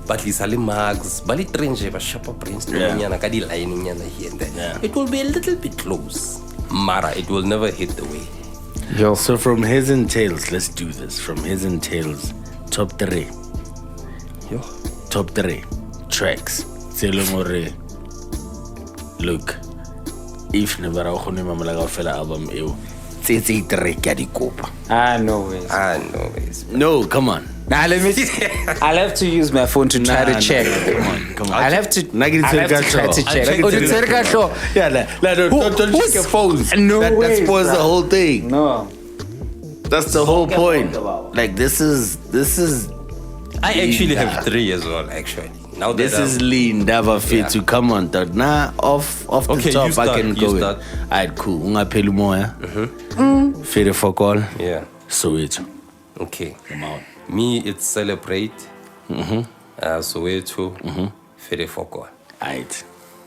But Lisali Mags, Bali Trenje, but Shapa Prince, Nyana Kadi lining here and there. Yeah. It will be a little bit close. Mara, it will never hit the way. Yo. So from Heads and Tails, let's do this. From Heads and Tails, top 3. Yo. Top 3 tracks. Selomore. Look, if never a khone mamela ka fela album eo. Tse 3 ka di kopa. No way. I know it's No, come on. Now let me. I'll have to use my phone to try to check. Come on. I'll have to. Nagiri I'll have to try to check. Oh, the Tswerika Yeah, don't check who's- your phones. No that way, spoils the bruh. whole thing. No. That's the whole point. Like this is I actually have 3 as well, actually. Now that this is lean Dava fit to come on dog. Nah, off the Okay, top you start, I can you go in. start. Alright, cool. Ungapheli umoya. Fede for call. Yeah. Soweto. Okay. Come out. Me, it's Celebrate. Soweto. Fede Foko. Alright.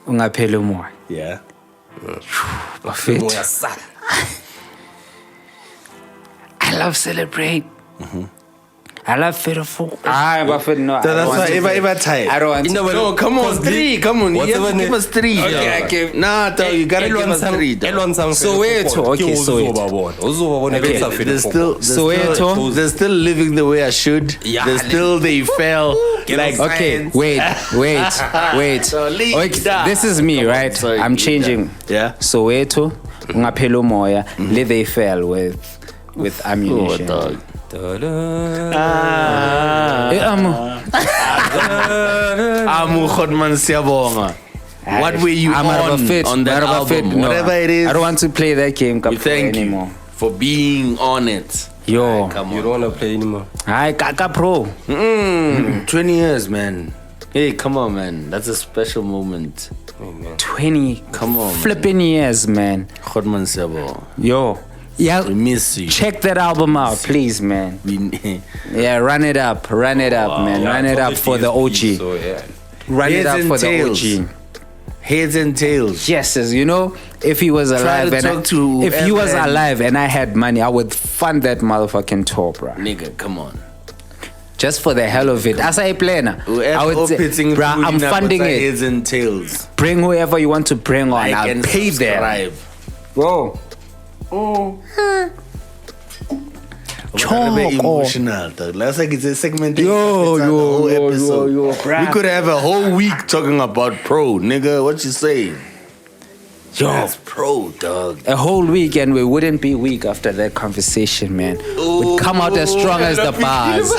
Ungapheli umoya. Yeah. Fit. I love Celebrate. I love Fedofo. But no. That's why if I tired. I don't want to. No, come on, 3. Come on. You have to give us 3. Okay, dog. I give- Nah, dog, you gotta give us 3. dog. Soweto, okay, Soweto. They're still living the way I should. Yeah, they fell. Like Okay, wait. Okay, this is me, right? Sorry, I'm changing. Yeah. Soweto, Ungapheli umoya, they fell with ammunition. dog. Amu Khodman Siyabonga. What were you I'm on that album? No, Whatever it is. I don't want to play that game we thank anymore. you for being on it. Yo, Come You on. don't want to play anymore. hi, Kaka Pro. 20 years, man. Hey, come on, man. That's a special moment. 20 Come on, man. flipping years, man. Khodman Siyabonga. Yo, yeah, We miss you. check that album out, please, man. Yeah, run it up, man. Run it up for the OG. So, yeah. Run it Heads up and for the tails. OG. Heads and Tails. Yes, you know, if he was alive, to and talk to if he was whoever and- alive and I had money, I would fund that motherfucking tour, bro. Nigga, come on. Just for the hell of it. As I play now, I would say, bro, I'm funding it. Heads and Tails. Bring whoever you want to bring on. I'll and pay them. subscribe. Bro. Very emotional, dog. Last like it's a segment. Yo, We could have a whole week talking about pro, nigga. What you say? That's pro, dog. A whole week and we wouldn't be weak after that conversation, man. We'd come out as strong as the bars.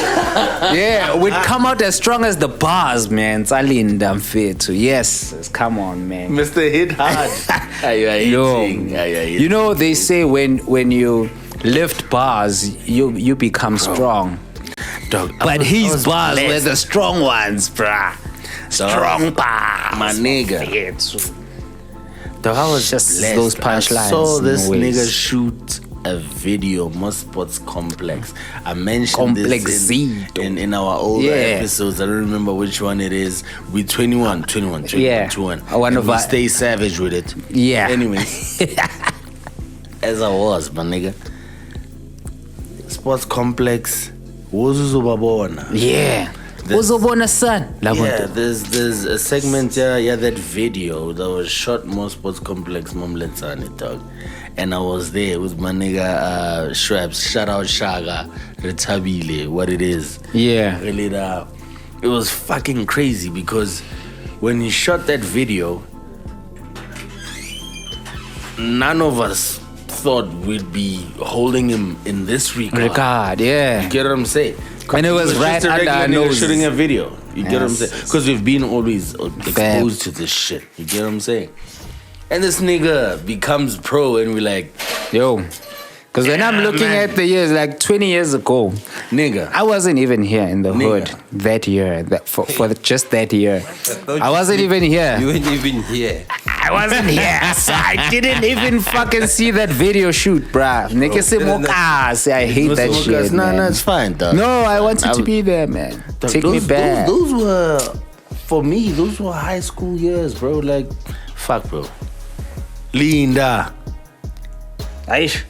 Yeah, we'd come out as strong as the bars, man. Tsalinda mfethu. Yes, come on, man. Mr. Hit Hard. Yo, you know they say when lift bars, you become strong. Dog, But his bars were blessed. the strong ones, bruh. Strong bars. My nigga. Dog, I was Just blessed. those punchlines, I saw this no ways. nigga shoot a video, More Sports Complex. I mentioned this Complexito. in our older Yeah. episodes. I don't remember which one it is. We 21. Yeah. 21. One of we our- stay savage with it. Yeah. Anyway. As I was, my nigga. Sports Complex. Wozuzobabona. Yeah. Uzobona son. Yeah, there's a segment that video that was shot More Sports Complex Momletsani, dog. And I was there with my nigga Shraps. Shout out Shaga, Retabile, what it is. Yeah. Really, it was fucking crazy because when he shot that video, none of us thought we'd be holding him in this regard. Yeah. You get what I'm saying? And it was right just a under regular our nigga noses. shooting a video. You get what I'm saying? Yes. Because we've been always exposed to this shit. You get what I'm saying? And this nigga becomes pro, and we're like, Yo. Because when I'm looking man. at the years, like 20 years ago, nigga. I wasn't even here in the Nigga. hood that year. Just that year. I wasn't even here. You weren't even here. I wasn't here. So I didn't even fucking see that video shoot, bruh. Nigga say mokas. I hate that shit. No, man. it's fine, dog. No, I wanted to be there, man. Dog, Take me back. Those were, for me, those were high school years, bro. Like, fuck, bro. Linda. Aish.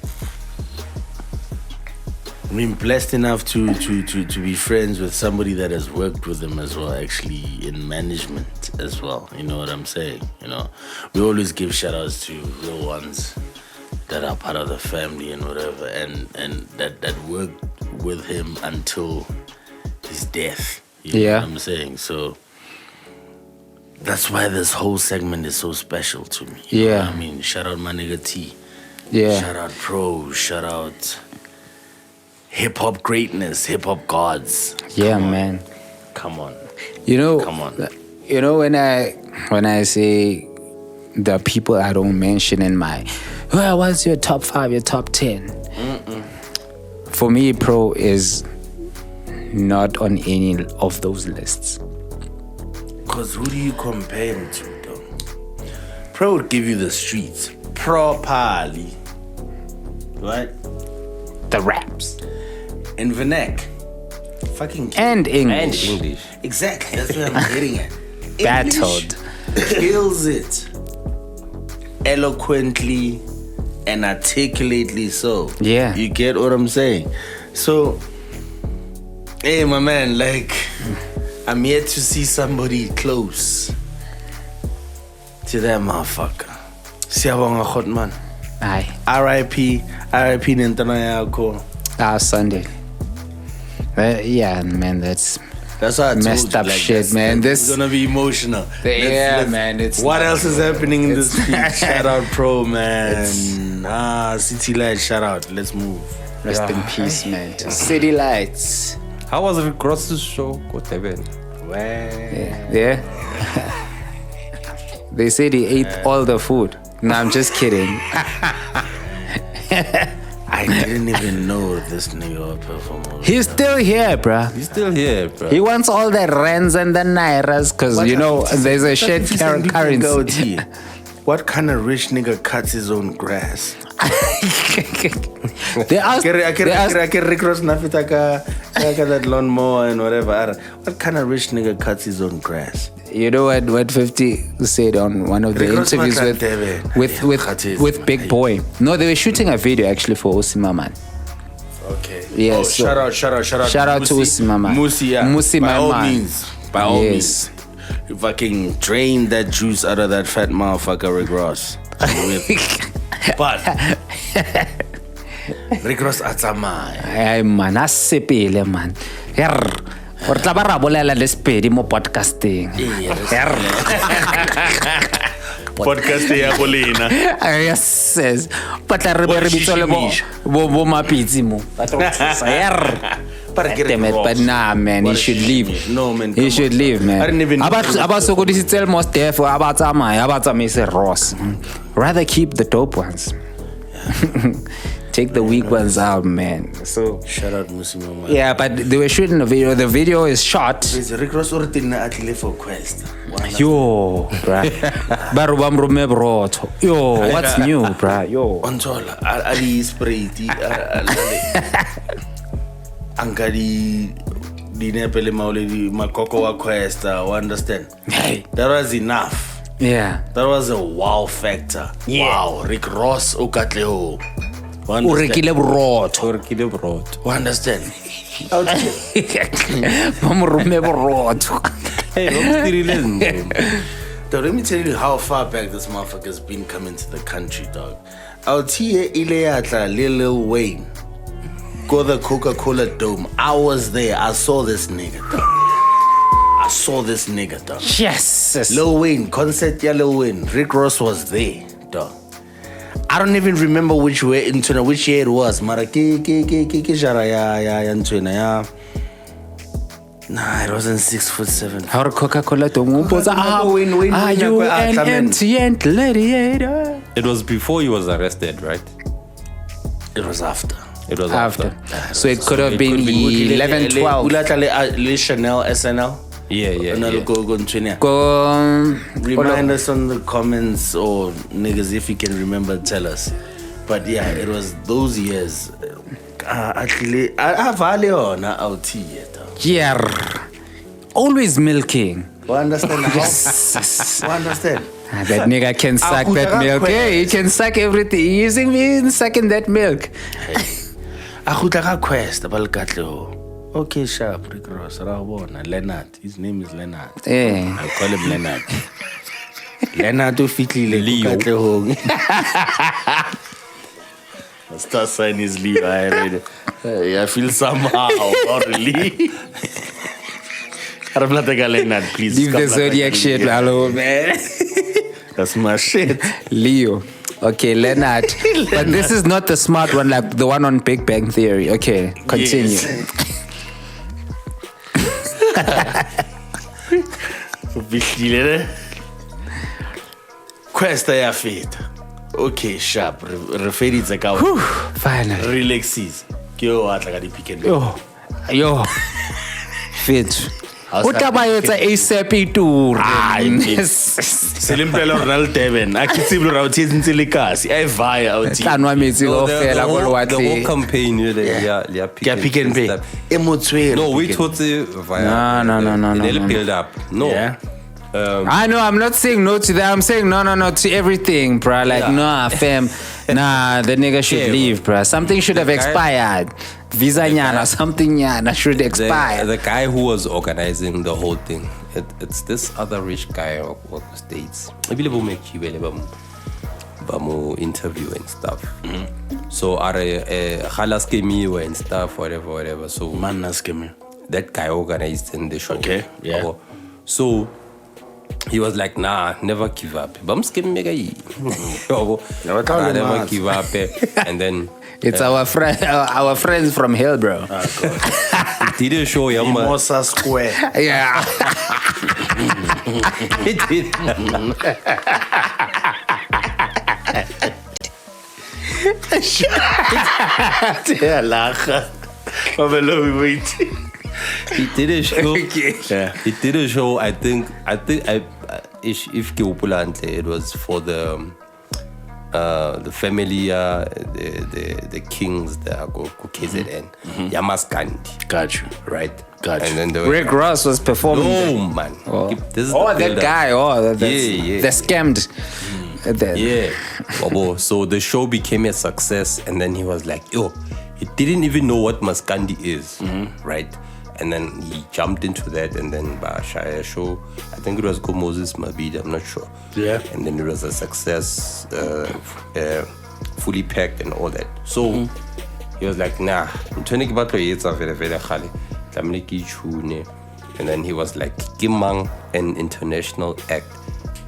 I mean, blessed enough to be friends with somebody that has worked with them as well, actually in management as well. You know what I'm saying? You know, we always give shout outs to real ones that are part of the family and whatever, and that worked with him until his death. You know what I'm saying? So that's why this whole segment is so special to me. You know what I mean, shout out my nigga T. Yeah. Shout out Pro. Shout out hip hop greatness, hip hop gods. Yeah, man. Come on. You know, Come on. You know, when I say the people I don't mention in my, well, what's your top 5, your top 10? For me, Pro is not on any of those lists. Because who do you compare him to, though? Pro would give you the streets properly. Right? The raps. In Vernac. Fucking And And English. English. exactly. That's what I'm getting at. Battled. English kills it. Eloquently and articulately so. Yeah. You get what I'm saying? So, hey, my man, like, I'm yet to see somebody close to that motherfucker. Siyabonga Khotman. Aye. R.I.P. Nentana yakho. Sunday. Yeah, man, that's why I told messed you, up like, shit, man. This This is gonna be emotional. man. It's What else is happening in the It's- street? Shout out, Pro, man. City Light, shout out. Let's move. Rest in peace, man. To City Lights. How was Rick Ross's show? Go Teben. Yeah. They said he ate all the food. No, I'm just kidding. I didn't even know this nigga would perform. He's still here, bruh. He's still here, bro. He wants all the rands and the nairas because, you know, there's a shared currency. What kind of rich nigga cuts his own grass? They asked, I can recross Nafitaka, that lawnmower and whatever. What kind of rich nigga cuts his own grass? you know what 50 said on one of the Recross interviews Matlantebe. with Big Boy. No, they were shooting a video actually for Osima, man. Okay. Yeah, Oh, so- shout out Shout out to Usima, man. Musi, yeah. Musi, by my all man. means. By all Yes. means. You fucking drain that juice out of that fat motherfucker, Rick Ross. But Rick Ross atsamaya. Ay, man, asepele, man. Or tla ba ra bolela le Sepedi mo podcasting. Podcast ya bolena. Yes, yes. But la re be re bitso le bo mapitsi mo. But damn it, but nah, man, he should leave. No, man. He should leave, man. I didn't even Aba sokodisitse mo staff, aba tsamaise Ross. Rather keep the dope ones. Take the weak ones out, man. So Shout out Musimo. yeah, but they were shooting a video. The video is shot. Is Rick Ross or didn't actually for Quest? Yo, bruh. Baru bamrume broto. Yo, what's new, bruh? Yo. Ontola, Ali spray, Angadi, Dinepele Maulidi, Makoko wa Quest, understand? Hey. That was enough. Yeah. That was a wow factor. Yeah. Wow, Rick Ross, Okatleo. Urekile broto. Understand? Bamrume broto. Hey, Dog, let me tell you how far back this motherfucker's been coming to the country, dog. Out here, Ileatla, Lil Wayne, go the Coca-Cola Dome. I was there. I saw this nigga, dog. Yes. Lil Wayne, concert, yeah, Lil Wayne. Rick Ross was there, dog. I don't even remember which year it was. Mara jara ya Nah, it wasn't 6'7". How Coca-Cola to Wayne, are you an empty and gladiator? It was before he was arrested, right? It was after. It was After. So it could have been 11, 12. Le Chanel SNL. Yeah. Go. Remind us on the comments or niggas if you can remember, tell us. But yeah, it was those years. Actually, I value on out here. Yeah. Always milking. You understand how? Yes. You understand? That nigga can suck that milk. Hey, he can suck everything. He's using me in sucking that milk. Quest okay, sharp, Rick Ross, Leonard. His name is Leonard. Yeah. I call him Leonard. Leonard to Fitly Leo. Star sign is Leo. I feel somehow, not really. Leonard, please. Leave the zodiac shit, hello, man. That's my shit. Leo. Okay, Leonard. But this is not the smart one, like the one on Big Bang Theory. Okay, continue. Yes. Questa ya fit. Okay, sharp. Referi tsa ka. Finally. Relaxes. Ke o atla ka di pick and Yo. Fit. O taba etsa ASAP tour. Selimpela Ronald Devon. Akitsiblo ra uthintse le kasi. Ai vaya uthi. Tlanwa metsi go fela go The whole lwatsi. campaign, yeah, Pick and pay. Emotswele. No, we taught it via. No. They'll build up. No. Yeah. I know, I'm not saying no to that. I'm saying no to everything, bruh. Like, Yeah. nah, fam. Nah, the nigga should Yeah, leave, bruh. Something should have guy- expired. Visa nyana, something nyana should expire. The guy who was organizing the whole thing, it's this other rich guy of States. I believe we'll make you interview and stuff. So Khalas came and stuff, whatever. So Man naskeme. that guy organized in the show. Okay, yeah. So he was like, nah, never give up. Never give up. And then It's our friends from hell, bro. he did a show, Mosa Square. Yeah. He did. Yeah, lacha. He did a show. Yeah. He did a show. I think if it was for the family, the kings that go KZN, Yamaskandi, Got you. right? Got you. And then there was Rick Ross was performing. no man. This is the That build-up. guy. That's Yeah. the scammed. Yeah. So the show became a success, and then he was like, yo, he didn't even know what Maskandi is, right? And then he jumped into that, and then Shaya show, I think it was called Moses Mabid, I'm not sure. Yeah. And then it was a success, fully packed and all that. So he was like, nah, I'm trying to get back to it. And then he was like, Kimang, an international act,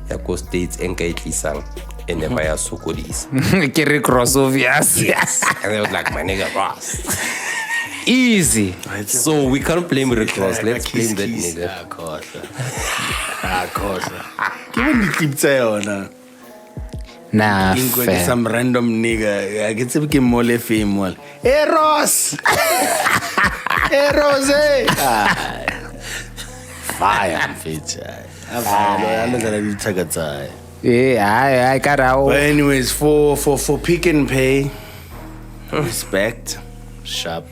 Yako States Enkaitlisang, and then via Sokodis. Rick Ross, obvious. Yes. And they was like, my nigga Ross. Easy. So we can't blame Rick Ross. Let's blame that nigga. Give me the clip tayo na. Nah, Inko fair. some random nigga. I get to be more female. Hey Ross. Hey Rose. Fire, bitch. Yeah, I got out. But anyways, for Pick and Pay, respect, sharp.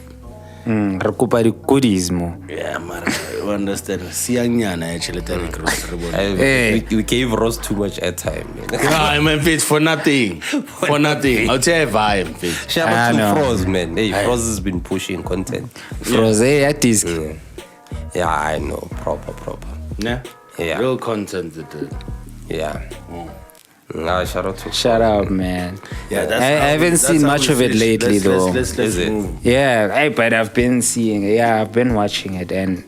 Recupa di goodies mo. Yeah, man, you understand. Sianyana actually We gave Ross too much airtime. Man. Yeah, man, bitch, for nothing. For nothing. I'll tell you vibe, bitch. Shout I out know. to Froz, man. Hey, Froz has been pushing content. Froze at this. Yeah, I know. Proper. Yeah? Yeah. Real content, dude. Yeah. Nah, shout out to Shout out, man. Yeah, I haven't seen much of it lately, though. Let's Is it? move. Yeah, but I've been seeing. Yeah, I've been watching it, and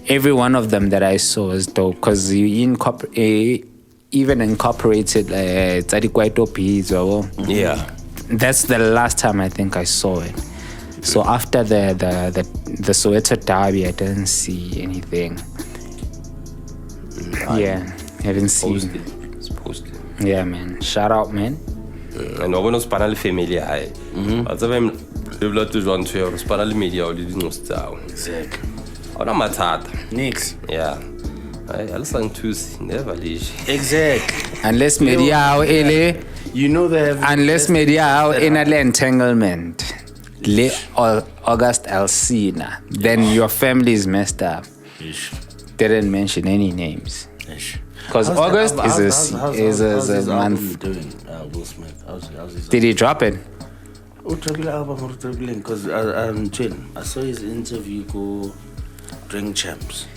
every one of them that I saw is dope because you even incorporated Tsarikwaito beads. Yeah. That's the last time I think I saw it. So after the Soweto derby, I didn't see anything. Yeah, haven't seen. It's posted. Yeah, man. Shout out, man. And when was panel familiar, I was a lot to run to your panel media or didn't know. Exactly. Oh, no matter. Next. Yeah. I listen to never leash. Exactly. Unless media ele, You know they have... unless media in an entanglement, le August Alcina, then your family is messed up. Ish. Didn't mention any names. Ish. Because August is a month. Doing, Will Smith. How's his Did he drop it? Because I saw his interview go Drink Champs.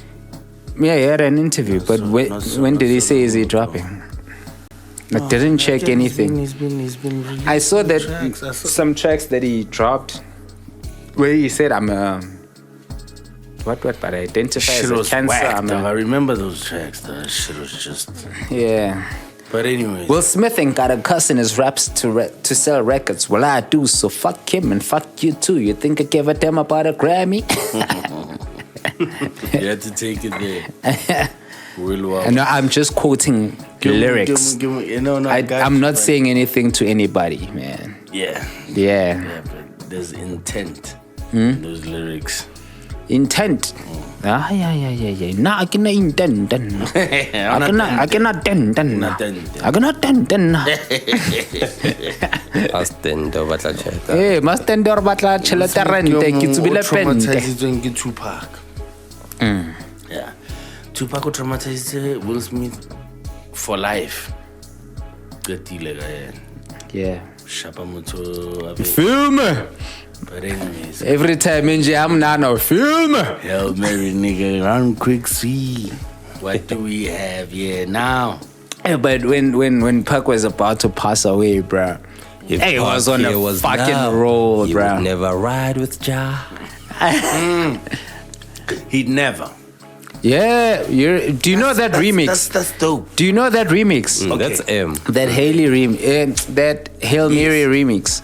Yeah, he had an interview, but when did he say is he dropping? I didn't check anything. He's been I saw that tracks. some tracks that he dropped where he said I'm but I identify Shit as a was cancer. whack, I'm though. I a, remember those tracks. That shit was just... yeah. But anyways. Will Smith ain't got a cuss in his raps to sell records. Well, I do, so fuck him and fuck you too. You think I gave a damn about a Grammy? You had to take it there. Real well. No, I'm just quoting lyrics. Give me, you know, no, I'm not saying anything to anybody, man. Yeah. Yeah. Yeah, but there's intent in those lyrics. Intent. Ah, yeah. Nah, I cannot intent. I cannot tend. I cannot tend. Astendo batla cheta. Eh, must tend or batla chelete rente ki tsubile pente. Traumatized Tupac. Yeah. Tupac traumatized Will Smith for life. Yeah. Shapa moto. Film. But anyways. Every time I'm nano film. Hell Mary nigga, run quick, see. What do we have here now? Yeah, but when Pac was about to pass away, bruh, he was on a fucking roll, He bruh. would never ride with Ja. He'd never. Yeah, do you know that remix? That's dope. Do you know that remix? That's M. That that Hail Mary remix.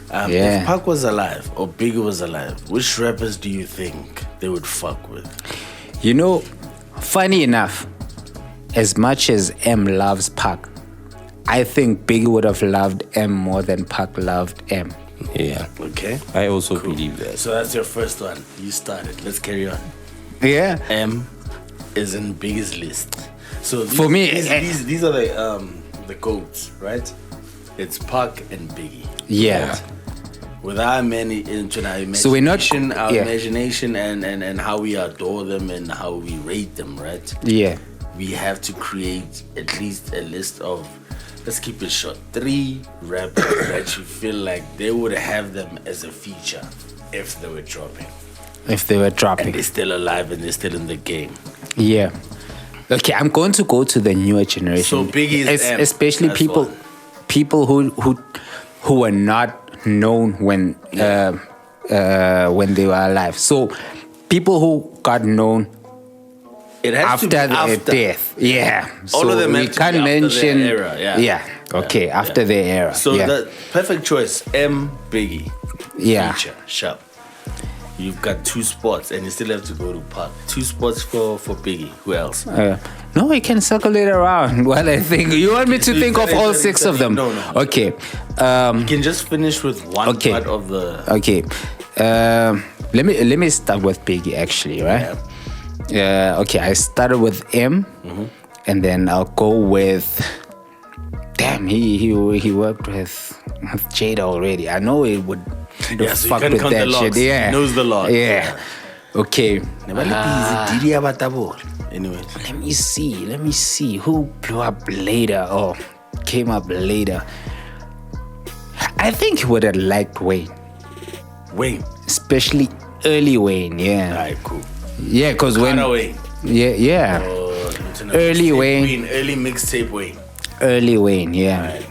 Yeah. If Pac was alive or Biggie was alive, which rappers do you think they would fuck with? You know, funny enough, as much as M loves Pac, I think Biggie would have loved M more than Pac loved M. Yeah. Okay. I also believe that. So that's your first one. You started. Let's carry on. Yeah. M is in Biggie's list. So For me, these are the goats, right? It's Pac and Biggie. Yeah. With our into our imagination, So we're not- our yeah. imagination and how we adore them and how we rate them, right? Yeah. We have to create at least a list of, let's keep it short, 3 rappers that you feel like they would have them as a feature if they were dropping. If they were And dropping. they're still alive and they're still in the game. Yeah. Okay, I'm going to go to the newer generation. So Biggie is M. especially That's people one. who were not known when they were alive. So people who got known It has to after be their after. death. Yeah. All So of them we have to can't be after mention their era. Yeah. Okay, Yeah. after their era. So yeah. the perfect choice, M, Biggie. Yeah. Feature, sharp. you've got 2 spots and you still have to go to Park. 2 spots for Biggy. Who else? No, we can circle it around while I think. You want me to think of all 6 of them? No. Okay. You can just finish with one part of the... Okay. Let me start with Biggie actually, right? Okay, I started with M, and then I'll go with... Damn, he worked with Jada already. I know it would so fuck you can with count that the shit. logs. Yeah. He knows the log. Yeah. Okay. Anyway. Let me see. Who blew up later or came up later? I think he would have liked Wayne. Wayne. Especially early Wayne, yeah. Alright, cool. Yeah, because when... Wayne. Yeah. Early Wayne. Early mixtape Wayne. Early Wayne, yeah. Right.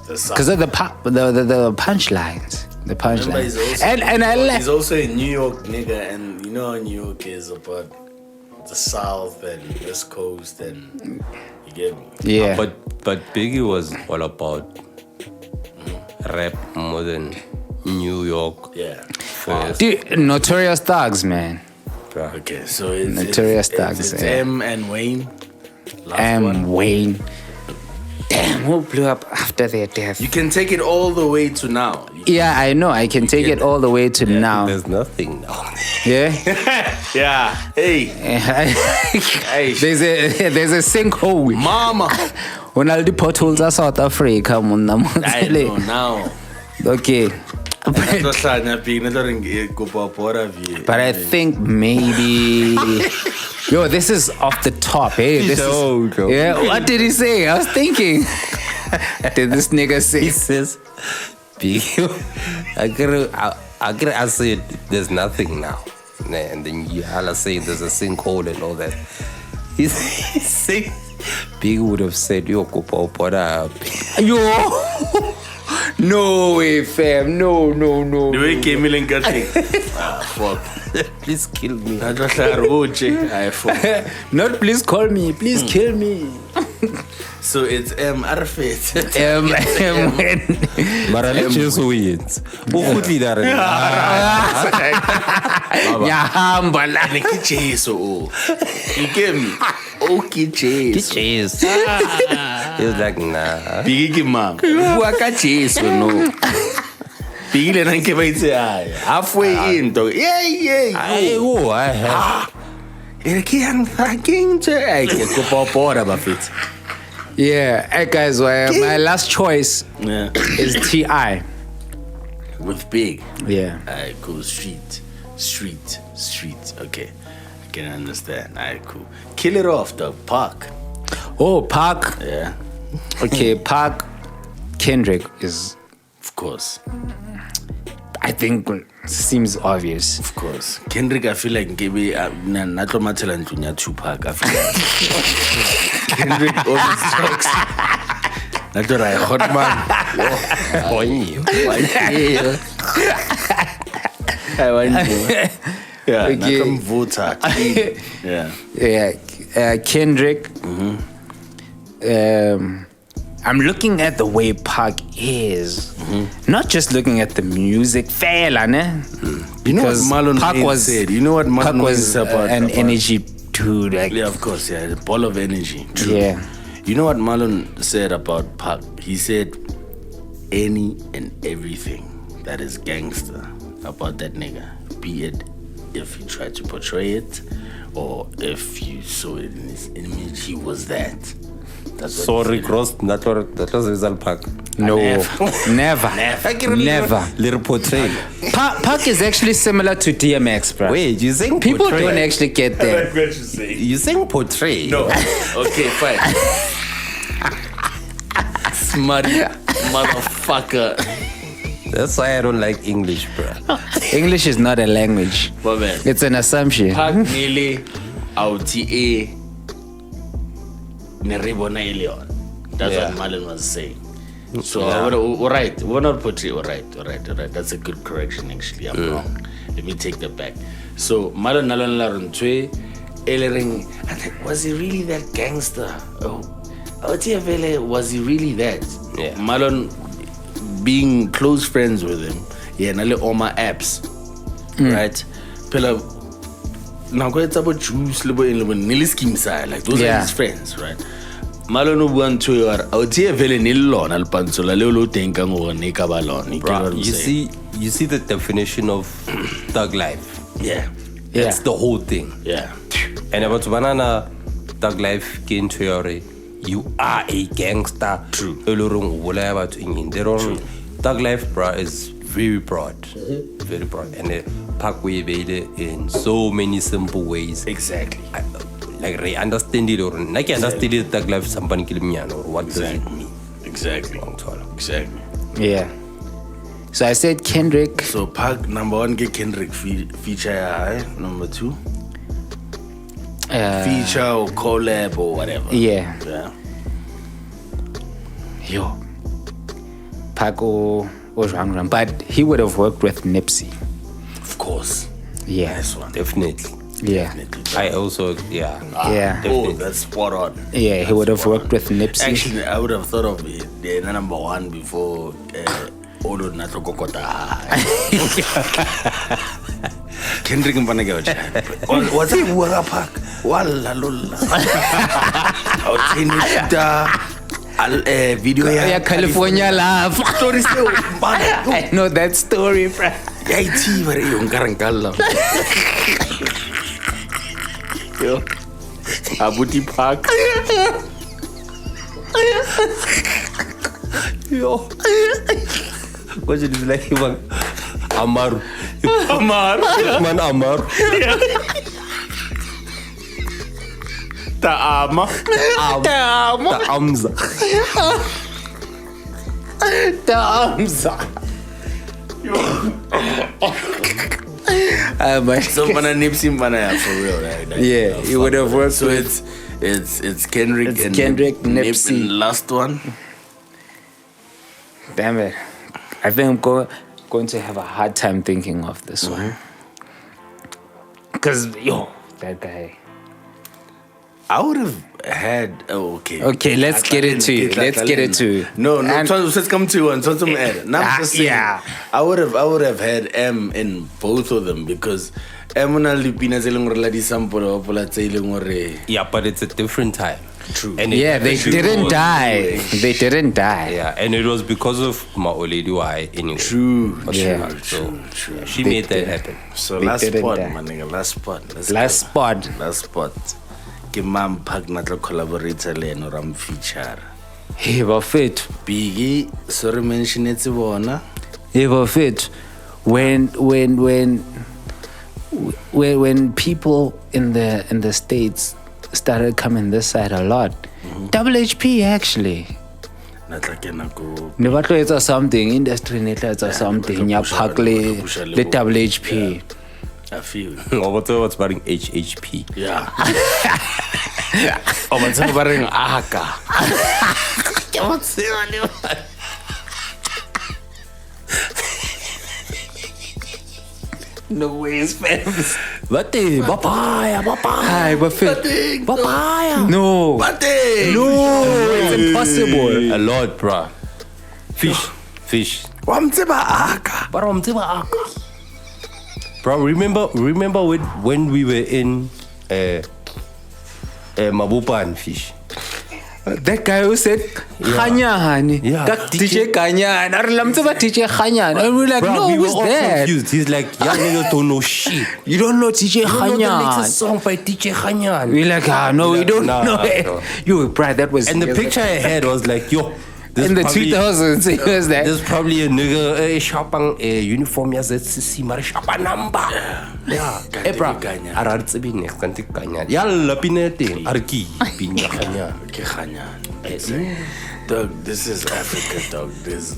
Because of the punchlines. The punchlines. And I like... He's also a New York nigga, and you know how New York is about the South and West Coast, and you get me? Yeah. But Biggie was all about rap more than New York. Yeah. First. Dude, Notorious Thugs, man. Okay, so it's Notorious Thugs. It's yeah. M and Wayne. Last one. Wayne. Damn, who blew up after their death? You can take it all the way to now. Yeah, I know. I can take it all the way to now. There's nothing now. Yeah? Yeah. Hey. Hey. There's a sinkhole. Mama. When all the potholes are South Africa. I know now. Okay. But I think maybe... Yo, this is off the top, hey. This is, yeah, what did he say? I was thinking. Did this nigga say? He says, Biggie, I said, there's nothing now. And then you all are saying there's a sinkhole and all that. He's saying, Biggie would have said, yo, Yo! No way, fam. No. The way came in fuck. Please kill me. Not please call me. Please kill me. So it's Arfit. Mara let's just wait. You get me? Okay, chase. He was like, nah. Biggie mom. Waka chase no. Biggie le nanke ba itse aya. Halfway in though. Yeah. I have. Yeah, hey guys, my last choice is T.I. With Big. Yeah. Alright, cool. Street. Okay. I can understand. Alright, cool. Kill it off, though. Pac. Oh, Pac. Yeah. Okay, Pac. Kendrick is... Of course. I think seems obvious. Of course. Kendrick, I feel like maybe Natlomatela and Tupac. I feel like Kendrick always talks. That's what I hot man. I want you. Yeah, okay. Voter. Yeah. Kendrick. I'm looking at the way Pac is, not just looking at the music. Fair, ne? You know what Marlon said? You know what Marlon Pac was about an energy dude. Like, yeah, of course, yeah, the ball of energy. True. Yeah. You know what Marlon said about Pac? He said any and everything that is gangster about that nigga, be it if you tried to portray it or if you saw it in his image, he was that. That's what Sorry, Cross, that was Rizal Pac. No, never. Little portray. Pac is actually similar to DMX, bro. Wait, you saying People portray? don't actually get that. You saying portray? No. Okay, fine. Smutty motherfucker. That's why I don't like English, bro. English is not a language. Well, man. It's an assumption. Pac Nile Autie Neribona Elion. That's what Marlon was saying. So, all right. We're not portray. All right. That's a good correction, actually. I'm wrong. Let me take that back. So, Marlon Nalon Laruntwe, Elering, was he really that gangster? Oh, Autie Vele, was he really that? Yeah. Marlon being close friends with him, Nale Oma apps, right? Pela, now go about juice, nearly skim side, like those are his friends, right? Malonu buan to your out here very nilon alpansola lolo tenkang or nekabalon. You see the definition of thug life. Yeah. That's the whole thing. Yeah. And about banana thug life gain theory, you are a gangster. True. Thug life, bro, is very broad. Very broad. And the Pac we made it in so many simple ways. Exactly. Like I understand it or like I understand it thug life somebody kill me or what does it mean? Exactly. Yeah. So I said Kendrick. So Pac number 1 get Kendrick feature high. Number 2 feature or collab or whatever. Yeah. Yo. Pac or Rang, but he would have worked with Nipsey. Of course. Yeah. Nice one. Definitely. Yeah. I also, yeah. Yeah. Oh, that's spot on. Yeah, he would have worked with Nipsey. Actually, I would have thought of it, the number 1 before Olo Nato Kokota. Kendrick Mpanagaucha. What's it? Waka Pac? Walla Lula. Video Yeah, California love. Story still. I know that story, bro. Yaiti very young Karankala. Yo, Abuti Pac. Yo. What's it like? Amar. Man Amar. Ta'ama. Amza. So Mana Nipsey Mana for real, right? Yeah, you would have worked so with. It's Kendrick It's and Kendrick, Nipsey. Nipsey. Last one. Damn it. I think I'm going to have a hard time thinking of this one. Because, yo, that guy. I would have had. Oh, okay. Okay, let's get it to you. Let's get it to you. No, And- let's come to one. I'm just saying. Yeah. I would have had M in both of them because M na lipina seleng re la di sample opola tseleng gore. Yeah, but it's a different time. True. And Yeah, they actually didn't was- die. They didn't die. Yeah, and it was because of Maoledi Wai anyway. True. Yeah. So True. she They made that did. happen. So They last didn't spot, die. my nigga. Last spot. Last spot. Last spot. Ke mam Pac na tlo collaborator le eno ram feature. He was fit. Biggie, sorry mention it bona. He was fit. When people in the States started coming this side a lot, Double HP actually. Na tla kena go. Ne ba tlo etsa something industry ne tla etsa something ya Pac le Double HP. I feel. What's about HHP? Yeah. Oh, but bareng aka. No way it's famous. Bate, papaya. Hi, but fit. Papaya. No. Bate. No, it's impossible. A lot, bruh. Fish. Wamtseba aka. Bro, remember when we were in Mabupan Fish? That guy who said Khanyan. Yeah. That DJ Khanyan. I remember DJ Khanyan. And we're like, Bro, no, we were who's all that? confused. He's like, y'all niggas don't know shit. You don't know DJ You know the Khanyan. latest song by DJ Khanyan. We're like, no, we don't Nah, know it. bro. Yo, bro, that was And the picture I had was like, yo, in the 2000s. It was that. There's probably a nigga shapang uniform ya ZCC mara shapa number. Yeah. Bro, ara tsebi next kanti kanya. Ya lapinete arki pinya kanya. Okay, Khanyan. Dog, this is Africa, dog. There's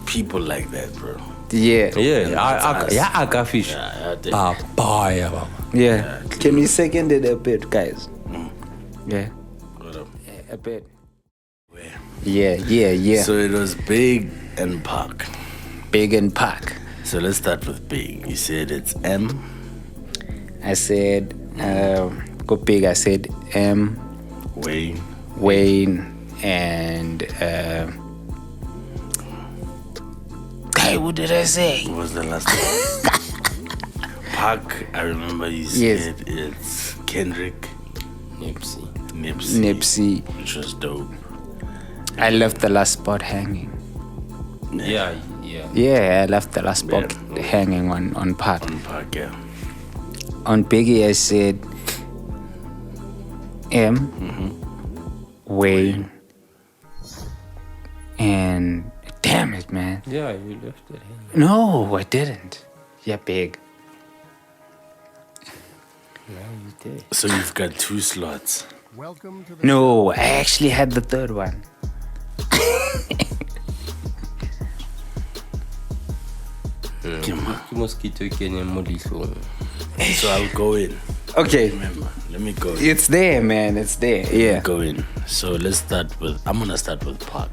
people like that, bro. Yeah. Yeah, aka fish. Yeah. Papaya, baba. Yeah. Can we second it a bit, guys? Yeah. What up? A bit. Yeah. So it was Big and Pac. Big and Pac. So let's start with Big. You said it's M. I said, go Big. I said M, Wayne, and hey, what did I say? What was the last one? Pac, I remember you Yes. said it's Kendrick, Nipsey. Nipsey, Nipsey. which was dope. I left the last spot hanging. Yeah. Yeah, I left the last spot hanging on Pac. On Pac, yeah. On Biggie, I said M, Wayne, and damn it, man. Yeah, you left it. No, I didn't. Yeah, big. No, you did. So you've got 2 slots. No, I actually had the third one. Mosquito kene mo dihlong. So I'll go in. Okay, Remember, let me go in. it's there, man. It's there. Yeah. Go in. So let's start with. I'm gonna start with Pac,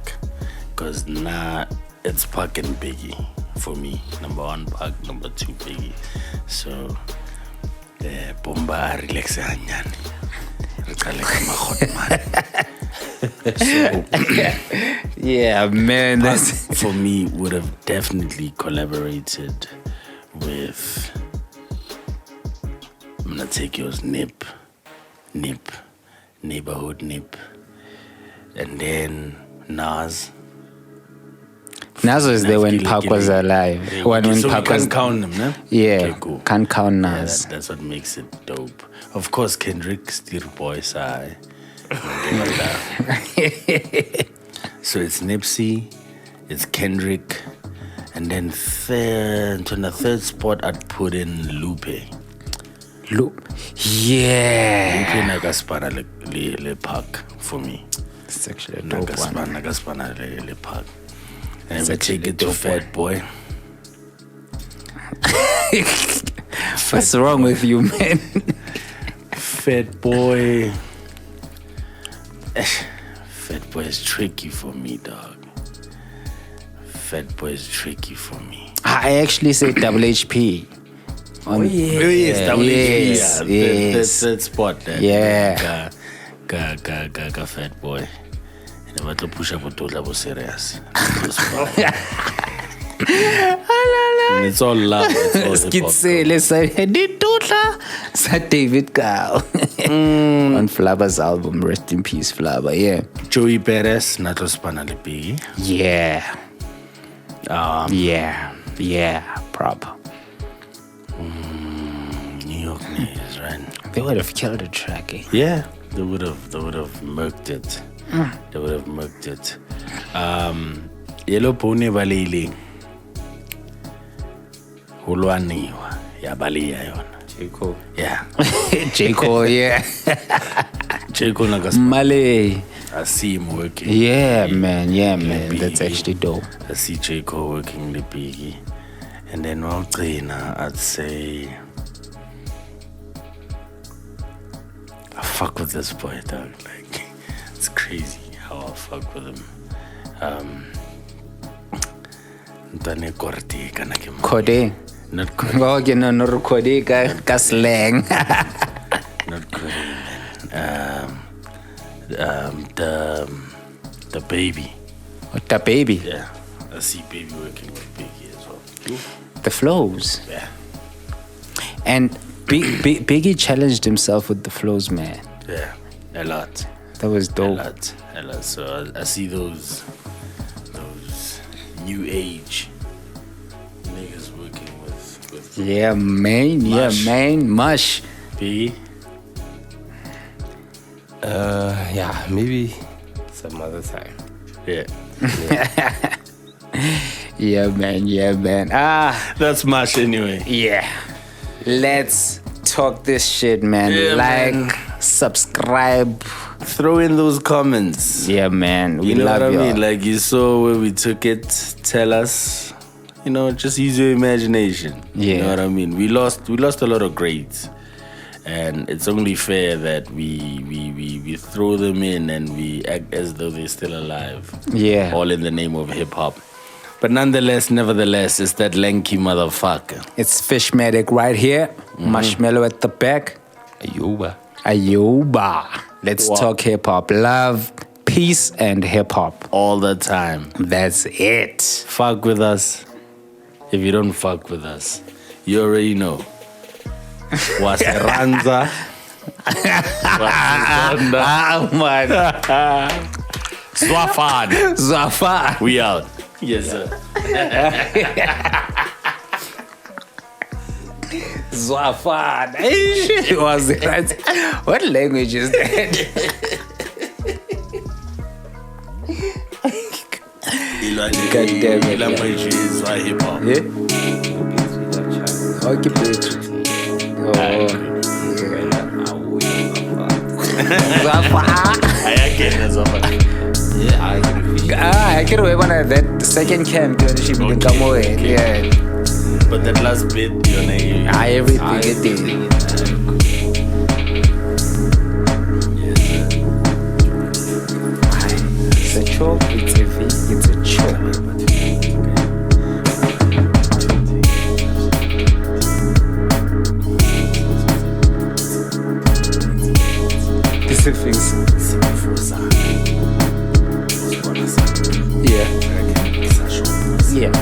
cause it's Pac and Biggy for me. Number 1 Pac, number 2 Biggy. So, bomba relax hanyane. Yeah, man. That's For me, would have definitely collaborated with. I'm gonna take yours, Nip, Neighborhood Nip, and then Nas. Nas was there when Pac was alive. Yeah, When so we Pac was can't count them, no? Yeah, Okay, cool. can't count Yeah, Nas. that's what makes it dope. Of course, Kendrick, still boy, sigh. So it's Nipsey, it's Kendrick, and then on the third spot, I'd put in Lupe. Look, yeah, Lupe nagaspana le Pac for me. it's actually a dope one. Nagaspana le Pac. And It's we actually take it a to dope Fat Boy. What's wrong with you, man? Fat Boy. Fat Boy is tricky for me, dog. Fat Boy is tricky for me. I actually said double HP. Yes, Yes, yes. That's that spot there. Yeah. Ga Fat Boy. And about to push up to serious. And it's all love. It's all hip-hop. Skitsele sa ditutla sa David Gao on Flaba's album. Rest in peace, Flaba. Yeah, Joey Perez, Nato Spana le Biggie. yeah, yeah. Proper. New York niggas, right? They would have killed the track. Eh? Yeah, they would have murked it. They would have murked it. Yellow Pony Balili. Hulwaniwa. Ya Balia yona. J. Cole. Yeah. J. Cole, yeah. J. Cole nagas. Malay. I see him working. Yeah, man. Yeah, man. Biggie. That's actually dope. I see J. Cole working the Biggie. And then I'd say I fuck with this boy, dog. Like, it's crazy how I fuck with him. Ntane Korte kana ke mo. Kode. Not Korte. Okay, no Kode ka slang. Not Korte, man. The baby. What the baby? Yeah. I see baby working with Biggie as well. The flows. Yeah. And Biggie challenged himself with the flows, man. Yeah. A lot. That was A dope. lot. So I see those new age niggas working with Yeah, man. Mush. Yeah, man. Mush. Biggie. Yeah, maybe some other time. Yeah. Yeah, man. That's much anyway. Yeah. Let's talk this shit, man. Yeah, like, man. subscribe. Throw in those comments. Yeah, man. We You know love what I y'all. mean? Like, you saw where we took it. Tell us. You know, just use your imagination. Yeah. You know what I mean? We lost a lot of grades. And it's only fair that we throw them in and we act as though they're still alive. Yeah. All in the name of hip hop. But nevertheless, it's that lanky motherfucker. It's FishMatic right here. Marshmallow at the back. Ayuba. Let's talk hip hop. Love, peace, and hip hop. All the time. That's it. Fuck with us. If you don't fuck with us, you already know. Waseranza. Man. Zwafan. We out. Yes, sir. Zwafan. Was it? What language is that? God damn it. Language is hip hop. Yeah? Okay, bitch. Oh. I can remember that second camp she didn't come away. Yeah. But that last bit, your name. Everything. It's a chore, it's a V, it's a chore. Things. Yeah.